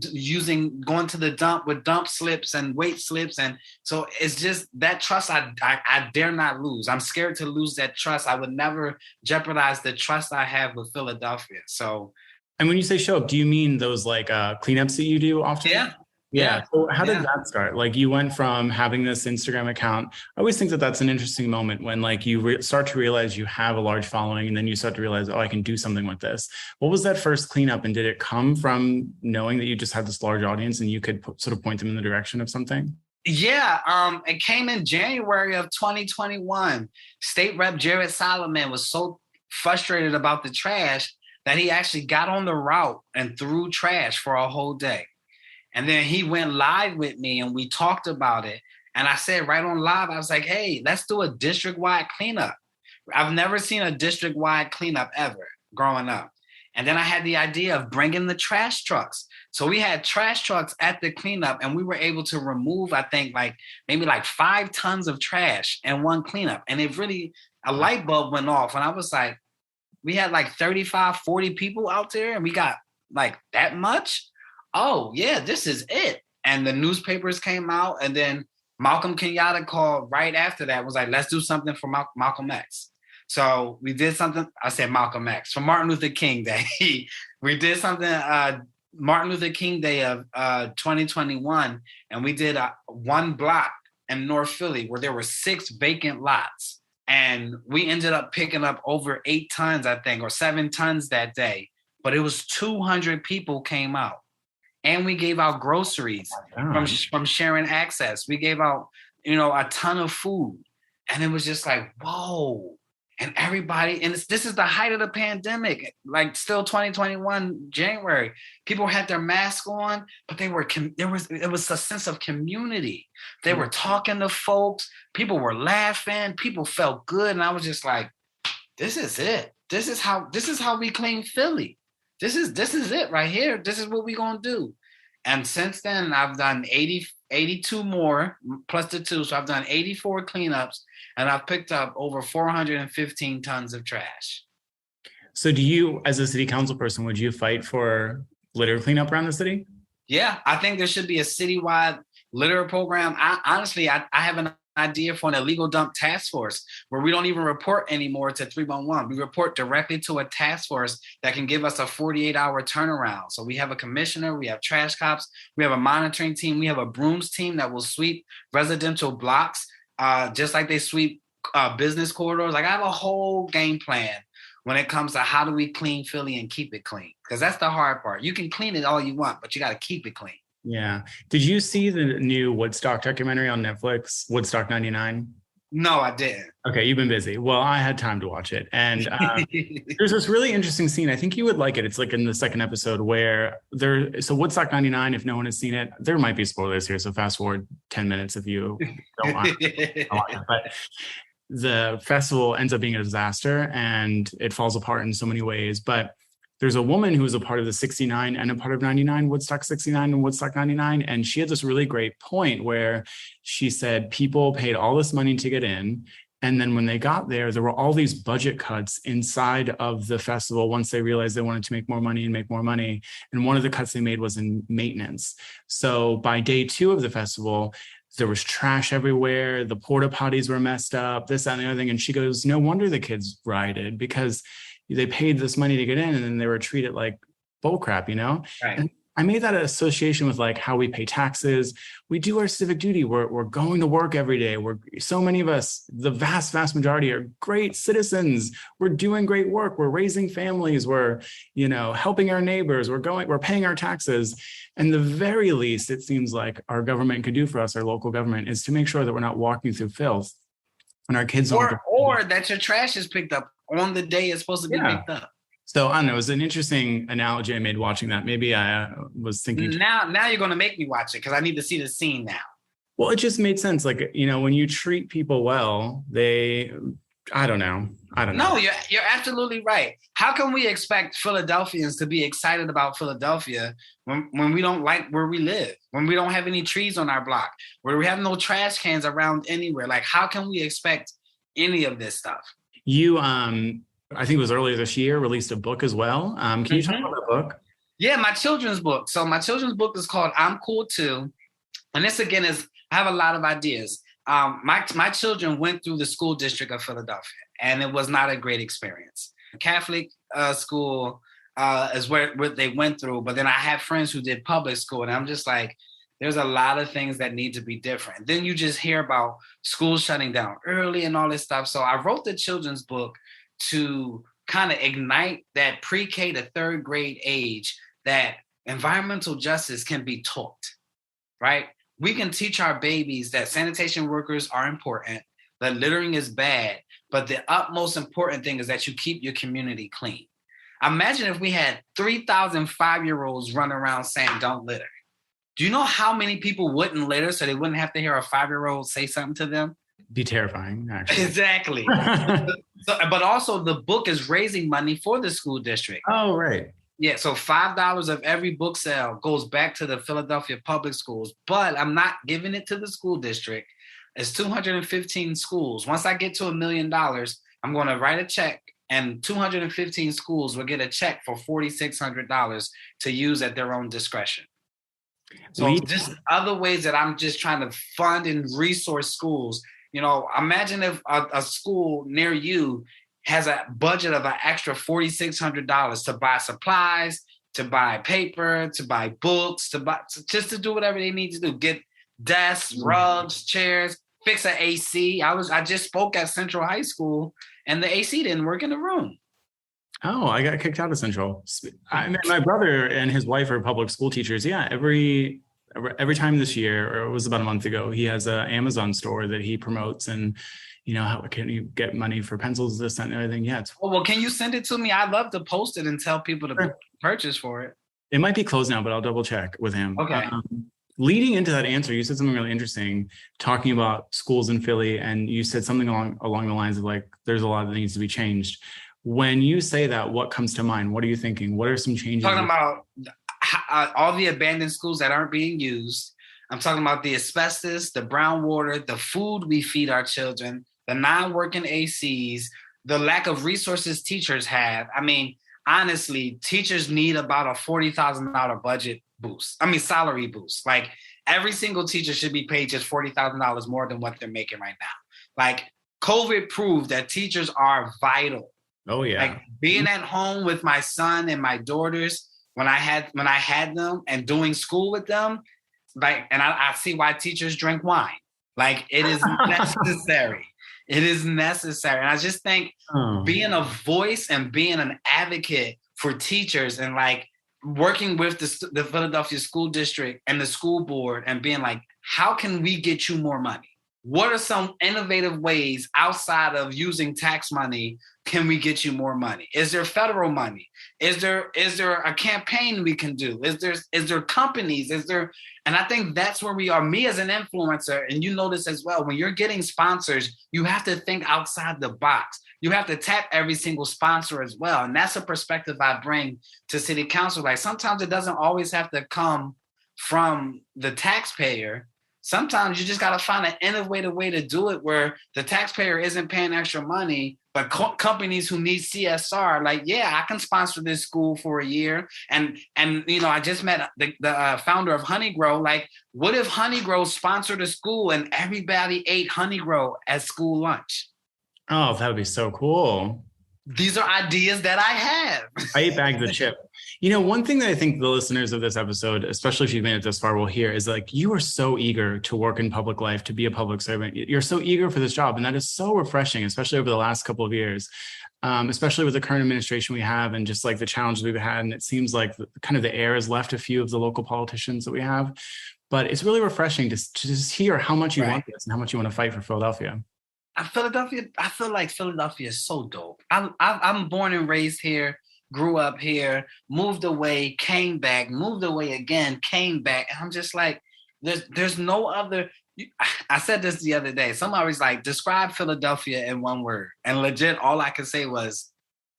going to the dump with dump slips and weight slips. And so it's just that trust I dare not lose. I'm scared to lose that trust. I would never jeopardize the trust I have with Philadelphia. So. And when you say show up, do you mean those like cleanups that you do often? Yeah. So how did that start? Like, you went from having this Instagram account. I always think that that's an interesting moment when like you start to realize you have a large following, and then you start to realize, oh, I can do something with this. What was that first cleanup? And did it come from knowing that you just had this large audience and you could sort of point them in the direction of something? Yeah, it came in January of 2021. State Rep Jared Solomon was so frustrated about the trash that he actually got on the route and threw trash for a whole day. And then he went live with me and we talked about it. And I said right on live, I was like, hey, let's do a district-wide cleanup. I've never seen a district-wide cleanup ever growing up. And then I had the idea of bringing the trash trucks. So we had trash trucks at the cleanup, and we were able to remove, I think, maybe 5 tons of trash in one cleanup. And a light bulb went off. And I was like, we had 35, 40 people out there, and we got that much. Oh yeah, this is it. And the newspapers came out, and then Malcolm Kenyatta called right after that, was like, let's do something for Malcolm X. So we did something. I said Malcolm X, for Martin Luther King Day. We did something Martin Luther King Day of 2021, and we did one block in North Philly where there were 6 vacant lots. And we ended up picking up over 8 tons, I think, or 7 tons that day. But it was 200 people came out. And we gave out groceries from Sharing Access. We gave out, a ton of food. And it was just like, whoa. And everybody, and this is the height of the pandemic, still 2021, January. People had their mask on, but it was a sense of community. They were talking to folks. People were laughing. People felt good. And I was just like, this is it. This is how we clean Philly. This is it right here. This is what we're going to do. And since then, I've done 82 more plus the 2. So I've done 84 cleanups, and I've picked up over 415 tons of trash. So do you, as a city council person, would you fight for litter cleanup around the city? Yeah, I think there should be a citywide litter program. I have an idea for an illegal dump task force where we don't even report anymore to 311. We report directly to a task force that can give us a 48-hour turnaround. So we have a commissioner, we have trash cops, we have a monitoring team, we have a brooms team that will sweep residential blocks, just like they sweep business corridors. I have a whole game plan when it comes to how do we clean Philly and keep it clean, because that's the hard part. You can clean it all you want, but you got to keep it clean. Yeah. Did you see the new Woodstock documentary on Netflix, Woodstock 99? No, I didn't. Okay, you've been busy. Well, I had time to watch it. And there's this really interesting scene. I think you would like it. It's in the second episode where so Woodstock 99, if no one has seen it, there might be spoilers here. So fast forward 10 minutes if you don't want it. But the festival ends up being a disaster and it falls apart in so many ways. But there's a woman who was a part of the 69 and a part of 99, Woodstock 69 and Woodstock 99. And she had this really great point where she said people paid all this money to get in. And then when they got there were all these budget cuts inside of the festival once they realized they wanted to make more money and make more money. And one of the cuts they made was in maintenance. So by day 2 of the festival, there was trash everywhere. The porta potties were messed up, this, that, and the other thing. And she goes, no wonder the kids rioted, because they paid this money to get in and then they were treated like bull crap, Right. And I made that association with like how we pay taxes. We do our civic duty. We're going to work every day. So many of us, the vast majority, are great citizens. We're doing great work. We're raising families. We're, helping our neighbors. We're paying our taxes. And the very least it seems like our government could do for us, our local government, is to make sure that we're not walking through filth and our kids or that your trash is picked up on the day it's supposed to be picked up. So I don't know. It was an interesting analogy I made watching that. Maybe I was thinking. Now you're going to make me watch it because I need to see the scene now. Well, it just made sense. Like, when you treat people well, I don't know. No, you're absolutely right. How can we expect Philadelphians to be excited about Philadelphia when we don't like where we live, when we don't have any trees on our block, where we have no trash cans around anywhere? Like, how can we expect any of this stuff? You, I think it was earlier this year, released a book as well. Can you talk about that book? Yeah, my children's book. So my children's book is called I'm Cool Too. And this, again, I have a lot of ideas. My children went through the school district of Philadelphia, and it was not a great experience. Catholic school is where they went through, but then I have friends who did public school, and I'm just like, there's a lot of things that need to be different. Then you just hear about schools shutting down early and all this stuff. So I wrote the children's book to kind of ignite that pre-K to third grade age that environmental justice can be taught, right? We can teach our babies that sanitation workers are important, that littering is bad, but the utmost important thing is that you keep your community clean. Imagine if we had 3,000 5-year-olds running around saying, don't litter. Do you know how many people wouldn't litter so they wouldn't have to hear a 5-year-old say something to them? Be terrifying, actually. Exactly. But also the book is raising money for the school district. Oh, right. Yeah, so $5 of every book sale goes back to the Philadelphia public schools, but I'm not giving it to the school district. It's 215 schools. Once I get to $1 million, I'm going to write a check, and 215 schools will get a check for $4,600 to use at their own discretion. So just other ways that I'm just trying to fund and resource schools. Imagine if a school near you has a budget of an extra $4,600 to buy supplies, to buy paper, to buy books, just to do whatever they need to do. Get desks, rugs, chairs, fix an AC. I just spoke at Central High School and the AC didn't work in the room. Oh, I got kicked out of Central. My brother and his wife are public school teachers. Yeah, every time this year, or it was about a month ago, he has an Amazon store that he promotes, and how can you get money for pencils, this, that, and everything. Yeah. Well, can you send it to me? I'd love to post it and tell people to purchase for it. It might be closed now, but I'll double check with him. Okay. Leading into that answer, you said something really interesting, talking about schools in Philly, and you said something along the lines of like, there's a lot that needs to be changed. When you say that, what comes to mind? What are you thinking? What are some changes? I'm talking about all the abandoned schools that aren't being used. I'm talking about the asbestos, the brown water, the food we feed our children, the non-working ACs, the lack of resources teachers have. I mean, honestly, teachers need about a $40,000 budget boost. Salary boost. Like, every single teacher should be paid just $40,000 more than what they're making right now. Like, COVID proved that teachers are vital. Oh yeah. Like, being at home with my son and my daughters when I had them and doing school with them, like, and I see why teachers drink wine. Like, it is necessary. It is necessary. And I just think being a voice and being an advocate for teachers and like working with the Philadelphia School District and the school board and being like, how can we get you more money? What are some innovative ways outside of using tax money can we get you more money? Is there federal money? Is there a campaign we can do? Is there companies? And I think that's where we are. Me as an influencer, and you know this as well, when you're getting sponsors, you have to think outside the box. You have to tap every single sponsor as well. And that's a perspective I bring to city council. Like, sometimes it doesn't always have to come from the taxpayer. Sometimes you just got to find an innovative way to do it where the taxpayer isn't paying extra money, but companies who need CSR, like, yeah, I can sponsor this school for a year. And I just met the founder of Honeygrow. Like, what if Honeygrow sponsored a school and everybody ate Honeygrow at school lunch? Oh, that would be so cool. these are ideas that I have. I bag the chip. One thing that I think the listeners of this episode, especially if you've made it this far, will hear is like, you are so eager to work in public life, to be a public servant. You're so eager for this job. And that is so refreshing, especially over the last couple of years, especially with the current administration we have and just like the challenges we've had. And it seems like kind of the air has left a few of the local politicians that we have. But it's really refreshing to just hear how much you want this and how much you want to fight for Philadelphia. I feel like Philadelphia is so dope. I'm born and raised here, grew up here, moved away, came back, moved away again, came back. And I'm just like, there's no other. I said this the other day. Somebody was like, describe Philadelphia in one word. And legit, all I could say was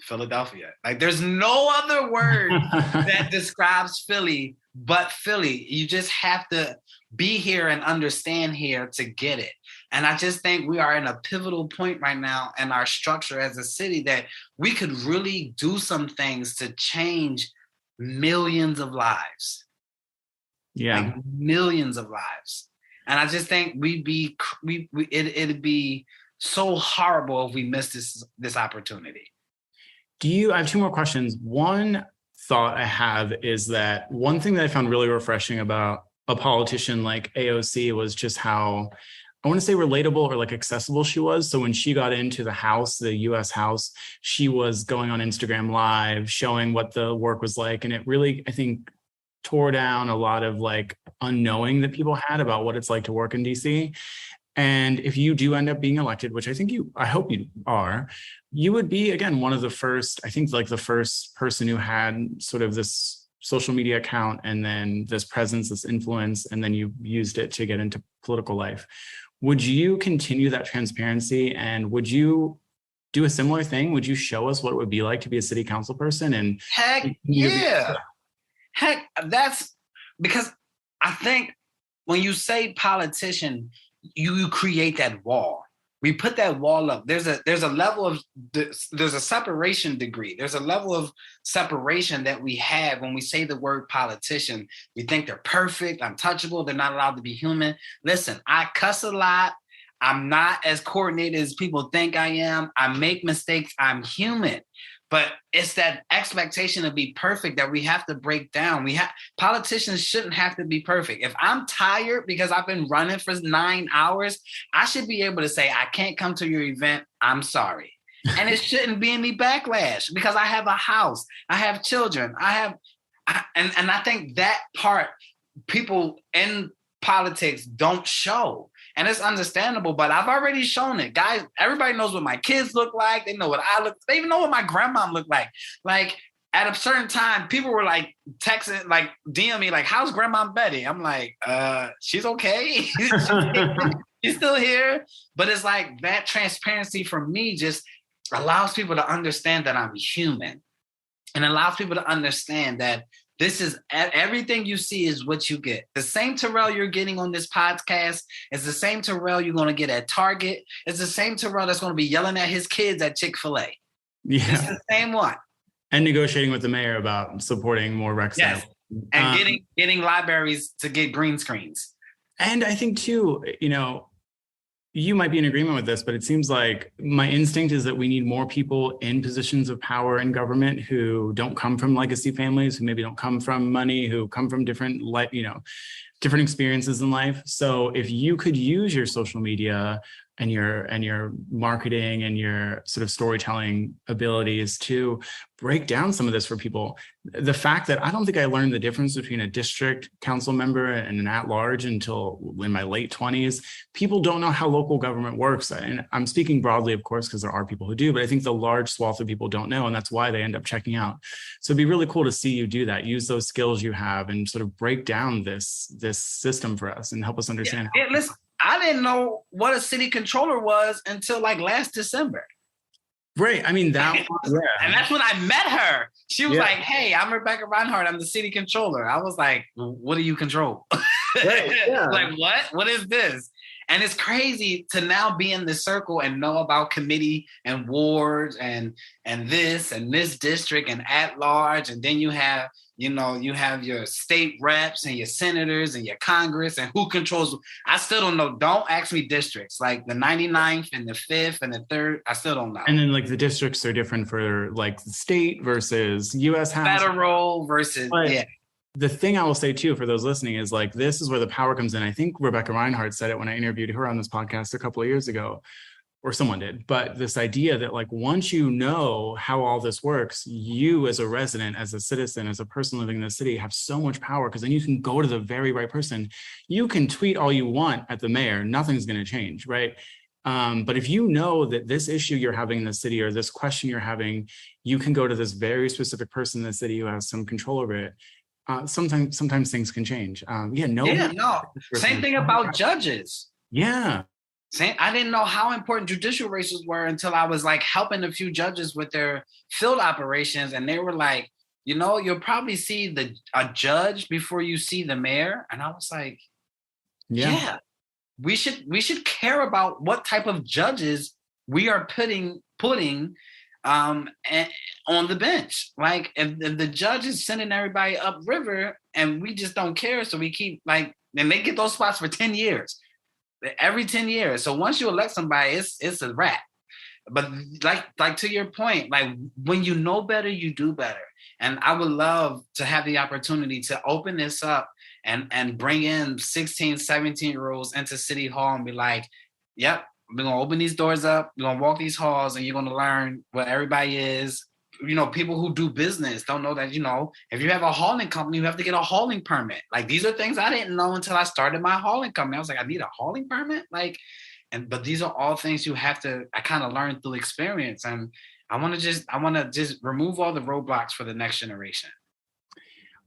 Philadelphia. Like, there's no other word that describes Philly but Philly. You just have to be here and understand here to get it. And I just think we are in a pivotal point right now in our structure as a city that we could really do some things to change millions of lives. Yeah. Like millions of lives. And I just think it'd be so horrible if we missed this opportunity. I have two more questions. One thought I have is that one thing that I found really refreshing about a politician like AOC was just how, I want to say relatable or like accessible she was. So when she got into the House, the US House, she was going on Instagram Live, showing what the work was like. And it really, I think, tore down a lot of like unknowing that people had about what it's like to work in DC. And if you do end up being elected, which I hope you are, you would be, again, one of the first, I think like the first person who had sort of this social media account and then this presence, this influence, and then you used it to get into political life. Would you continue that transparency, and would you do a similar thing? Would you show us what it would be like to be a city council person? And heck yeah. Heck, that's because I think when you say politician, you create that wall. We put that wall up. There's a level of there's a separation degree. There's a level of separation that we have when we say the word politician. We think they're perfect, untouchable. They're not allowed to be human. Listen, I cuss a lot. I'm not as coordinated as people think I am. I make mistakes. I'm human. But it's that expectation to be perfect that we have to break down. Politicians shouldn't have to be perfect. If I'm tired because I've been running for 9 hours, I should be able to say, I can't come to your event. I'm sorry. And it shouldn't be any backlash because I have a house. I have children. And I think that part people in politics don't show. And it's understandable, but I've already shown it. Guys, everybody knows what my kids look like. They know what I look. They even know what my grandma looked like. Like at a certain time, people were like texting, like DM me, like, how's Grandma Betty? I'm like, she's okay. She's still here. But it's like that transparency for me just allows people to understand that I'm human, and allows people to understand that this is everything you see is what you get. The same Terrill you're getting on this podcast is the same Terrill you're going to get at Target. It's the same Terrill that's going to be yelling at his kids at Chick-fil-A. Yeah. It's the same one. And negotiating with the mayor about supporting more rec yes. And getting libraries to get green screens. And I think too, you might be in agreement with this, but it seems like my instinct is that we need more people in positions of power in government who don't come from legacy families, who maybe don't come from money, who come from different experiences in life. So if you could use your social media and your marketing and your sort of storytelling abilities to break down some of this for people. The fact that I don't think I learned the difference between a district council member and an at-large until in my late 20s. People don't know how local government works. And I'm speaking broadly, of course, because there are people who do, but I think the large swath of people don't know, and that's why they end up checking out. So it'd be really cool to see you do that, use those skills you have and sort of break down this system for us and help us understand. Yeah, listen, I didn't know what a city controller was until like last December. Right. I mean, that was, yeah. And that's when I met her. She was like, hey, I'm Rebecca Reinhardt. I'm the city controller. I was like, what do you control? Right, yeah. Like, what? What is this? And it's crazy to now be in the circle and know about committee and wards and this district and at large. And then you have You know, you have your state reps and your senators and your Congress and who controls. I still don't know. Don't ask me districts like the 99th and the 5th and the 3rd. I still don't know. And then like the districts are different for like the state versus U.S. House. Federal versus, yeah. The thing I will say too, for those listening, is like, this is where the power comes in. I think Rebecca Reinhardt said it when I interviewed her on this podcast a couple of years ago, or someone did. But this idea that like, once you know how all this works, you as a resident, as a citizen, as a person living in the city have so much power, because then you can go to the very right person. You can tweet all you want at the mayor. Nothing's going to change, right? But if you know that this issue you're having in the city, or this question you're having, you can go to this very specific person in the city who has some control over it. Sometimes things can change. Same thing about judges. Yeah. I didn't know how important judicial races were until I was like helping a few judges with their field operations. And they were like, you know, you'll probably see a judge before you see the mayor. And I was like, yeah, we should care about what type of judges we are putting on the bench. Like if the judge is sending everybody upriver and we just don't care, so we keep like, and they get those spots for 10 years, every 10 years. So once you elect somebody, it's a wrap. But like to your point, like when you know better, you do better. And I would love to have the opportunity to open this up and bring in 16, 17-year-olds into City Hall and be like, yep, we're going to open these doors up. We're going to walk these halls and you're going to learn what everybody is. You know, people who do business don't know that, you know, if you have a hauling company, you have to get a hauling permit. Like, these are things I didn't know until I started my hauling company. I was like, I need a hauling permit? But these are all things I kind of learned through experience. And I want to just remove all the roadblocks for the next generation.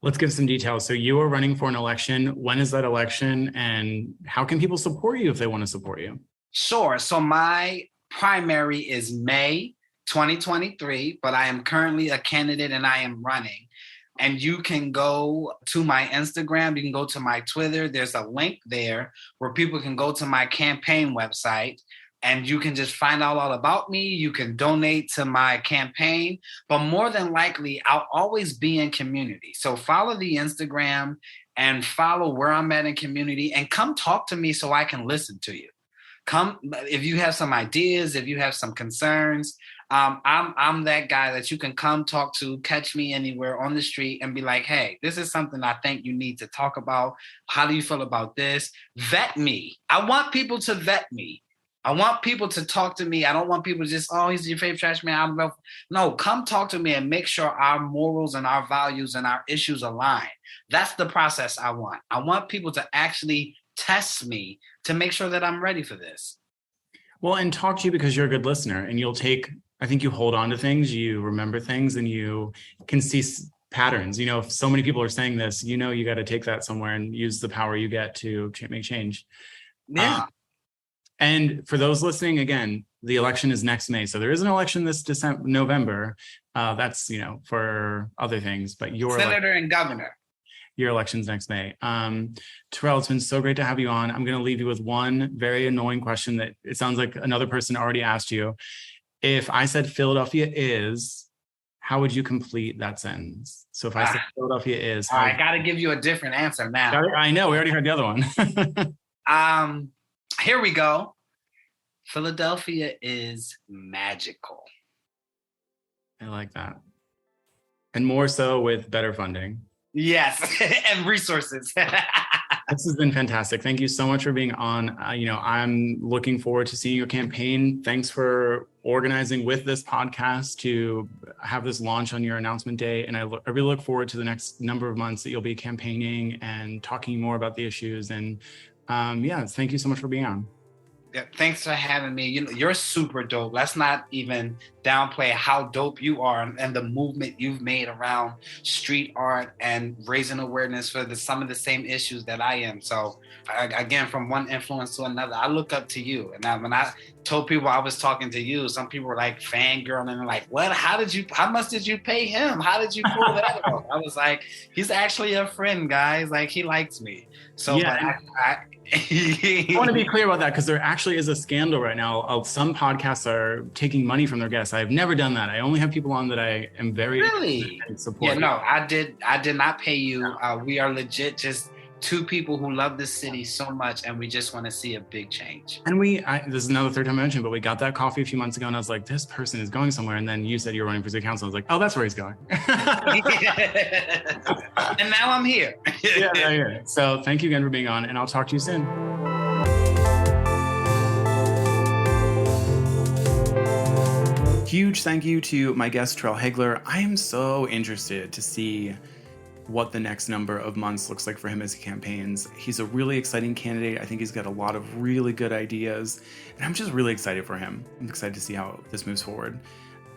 Let's give some details. So you are running for an election. When is that election? And how can people support you if they want to support you? Sure. So my primary is May 2023, but I am currently a candidate and I am running. And you can go to my Instagram, you can go to my Twitter. There's a link there where people can go to my campaign website and you can just find out all about me. You can donate to my campaign, but more than likely, I'll always be in community. So follow the Instagram and follow where I'm at in community and come talk to me so I can listen to you. Come, if you have some ideas, if you have some concerns, I'm that guy that you can come talk to, catch me anywhere on the street and be like, hey, this is something I think you need to talk about. How do you feel about this? Vet me. I want people to vet me. I want people to talk to me. I don't want people to just, oh, he's your favorite trash man. I don't know. No, come talk to me and make sure our morals and our values and our issues align. That's the process I want. I want people to actually test me to make sure that I'm ready for this. Well, and talk to you because you're a good listener and I think you hold on to things, you remember things, and you can see patterns. You know, if so many people are saying this, you know, you got to take that somewhere and use the power you get to make change. Yeah. And for those listening, again, the election is next May. So there is an election this November. That's, you know, for other things, but your Senator and governor. Your election's next May. Terrill, it's been so great to have you on. I'm going to leave you with one very annoying question that it sounds like another person already asked you. If I said Philadelphia is, how would you complete that sentence? So if I said Philadelphia is, I got to give you a different answer now. I know, we already heard the other one. Here we go. Philadelphia is magical. I like that. And more so with better funding. Yes, and resources. This has been fantastic. Thank you so much for being on. I'm looking forward to seeing your campaign. Thanks for organizing with this podcast to have this launch on your announcement day. And I really look forward to the next number of months that you'll be campaigning and talking more about the issues. And thank you so much for being on. Yeah, thanks for having me. You're super dope. Let's not even downplay how dope you are and the movement you've made around street art and raising awareness for some of the same issues that I am. So again, from one influence to another, I look up to you. And when I told people I was talking to you, some people were like fangirling and like, what? How much did you pay him? How did you pull that off? I was like, he's actually a friend, guys. Like, he likes me. So, yeah, but I want to be clear about that, because there actually is a scandal right now. Some podcasts are taking money from their guests. I've never done that. I only have people on that I am very really support. Yeah, no, I did not pay you. We are legit just two people who love this city so much, and we just want to see a big change. And this is another third time I mentioned, but we got that coffee a few months ago, and I was like, this person is going somewhere. And then you said you were running for city council. I was like, oh, that's where he's going. And now I'm here. Yeah, right here. So thank you again for being on, and I'll talk to you soon. Huge thank you to my guest, Terrill Haigler. I am so interested to see what the next number of months looks like for him as he campaigns. He's a really exciting candidate. I think he's got a lot of really good ideas, and I'm just really excited for him. I'm excited to see how this moves forward.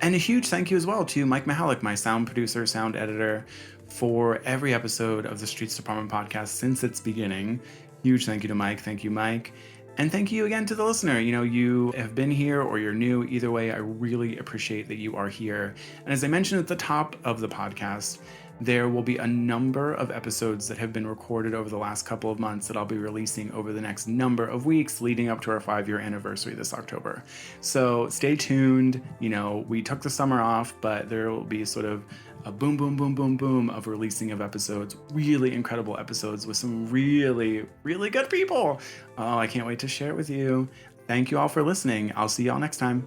And a huge thank you as well to Mike Mihalik, my sound producer, sound editor, for every episode of the Streets Department podcast since its beginning. Huge thank you to Mike. Thank you, Mike. And thank you again to the listener. You know, you have been here or you're new. Either way, I really appreciate that you are here. And as I mentioned at the top of the podcast, there will be a number of episodes that have been recorded over the last couple of months that I'll be releasing over the next number of weeks leading up to our 5-year anniversary this October. So stay tuned. You know, we took the summer off, but there will be sort of a boom, boom, boom, boom, boom of releasing of episodes, really incredible episodes with some really, really good people. Oh, I can't wait to share it with you. Thank you all for listening. I'll see y'all next time.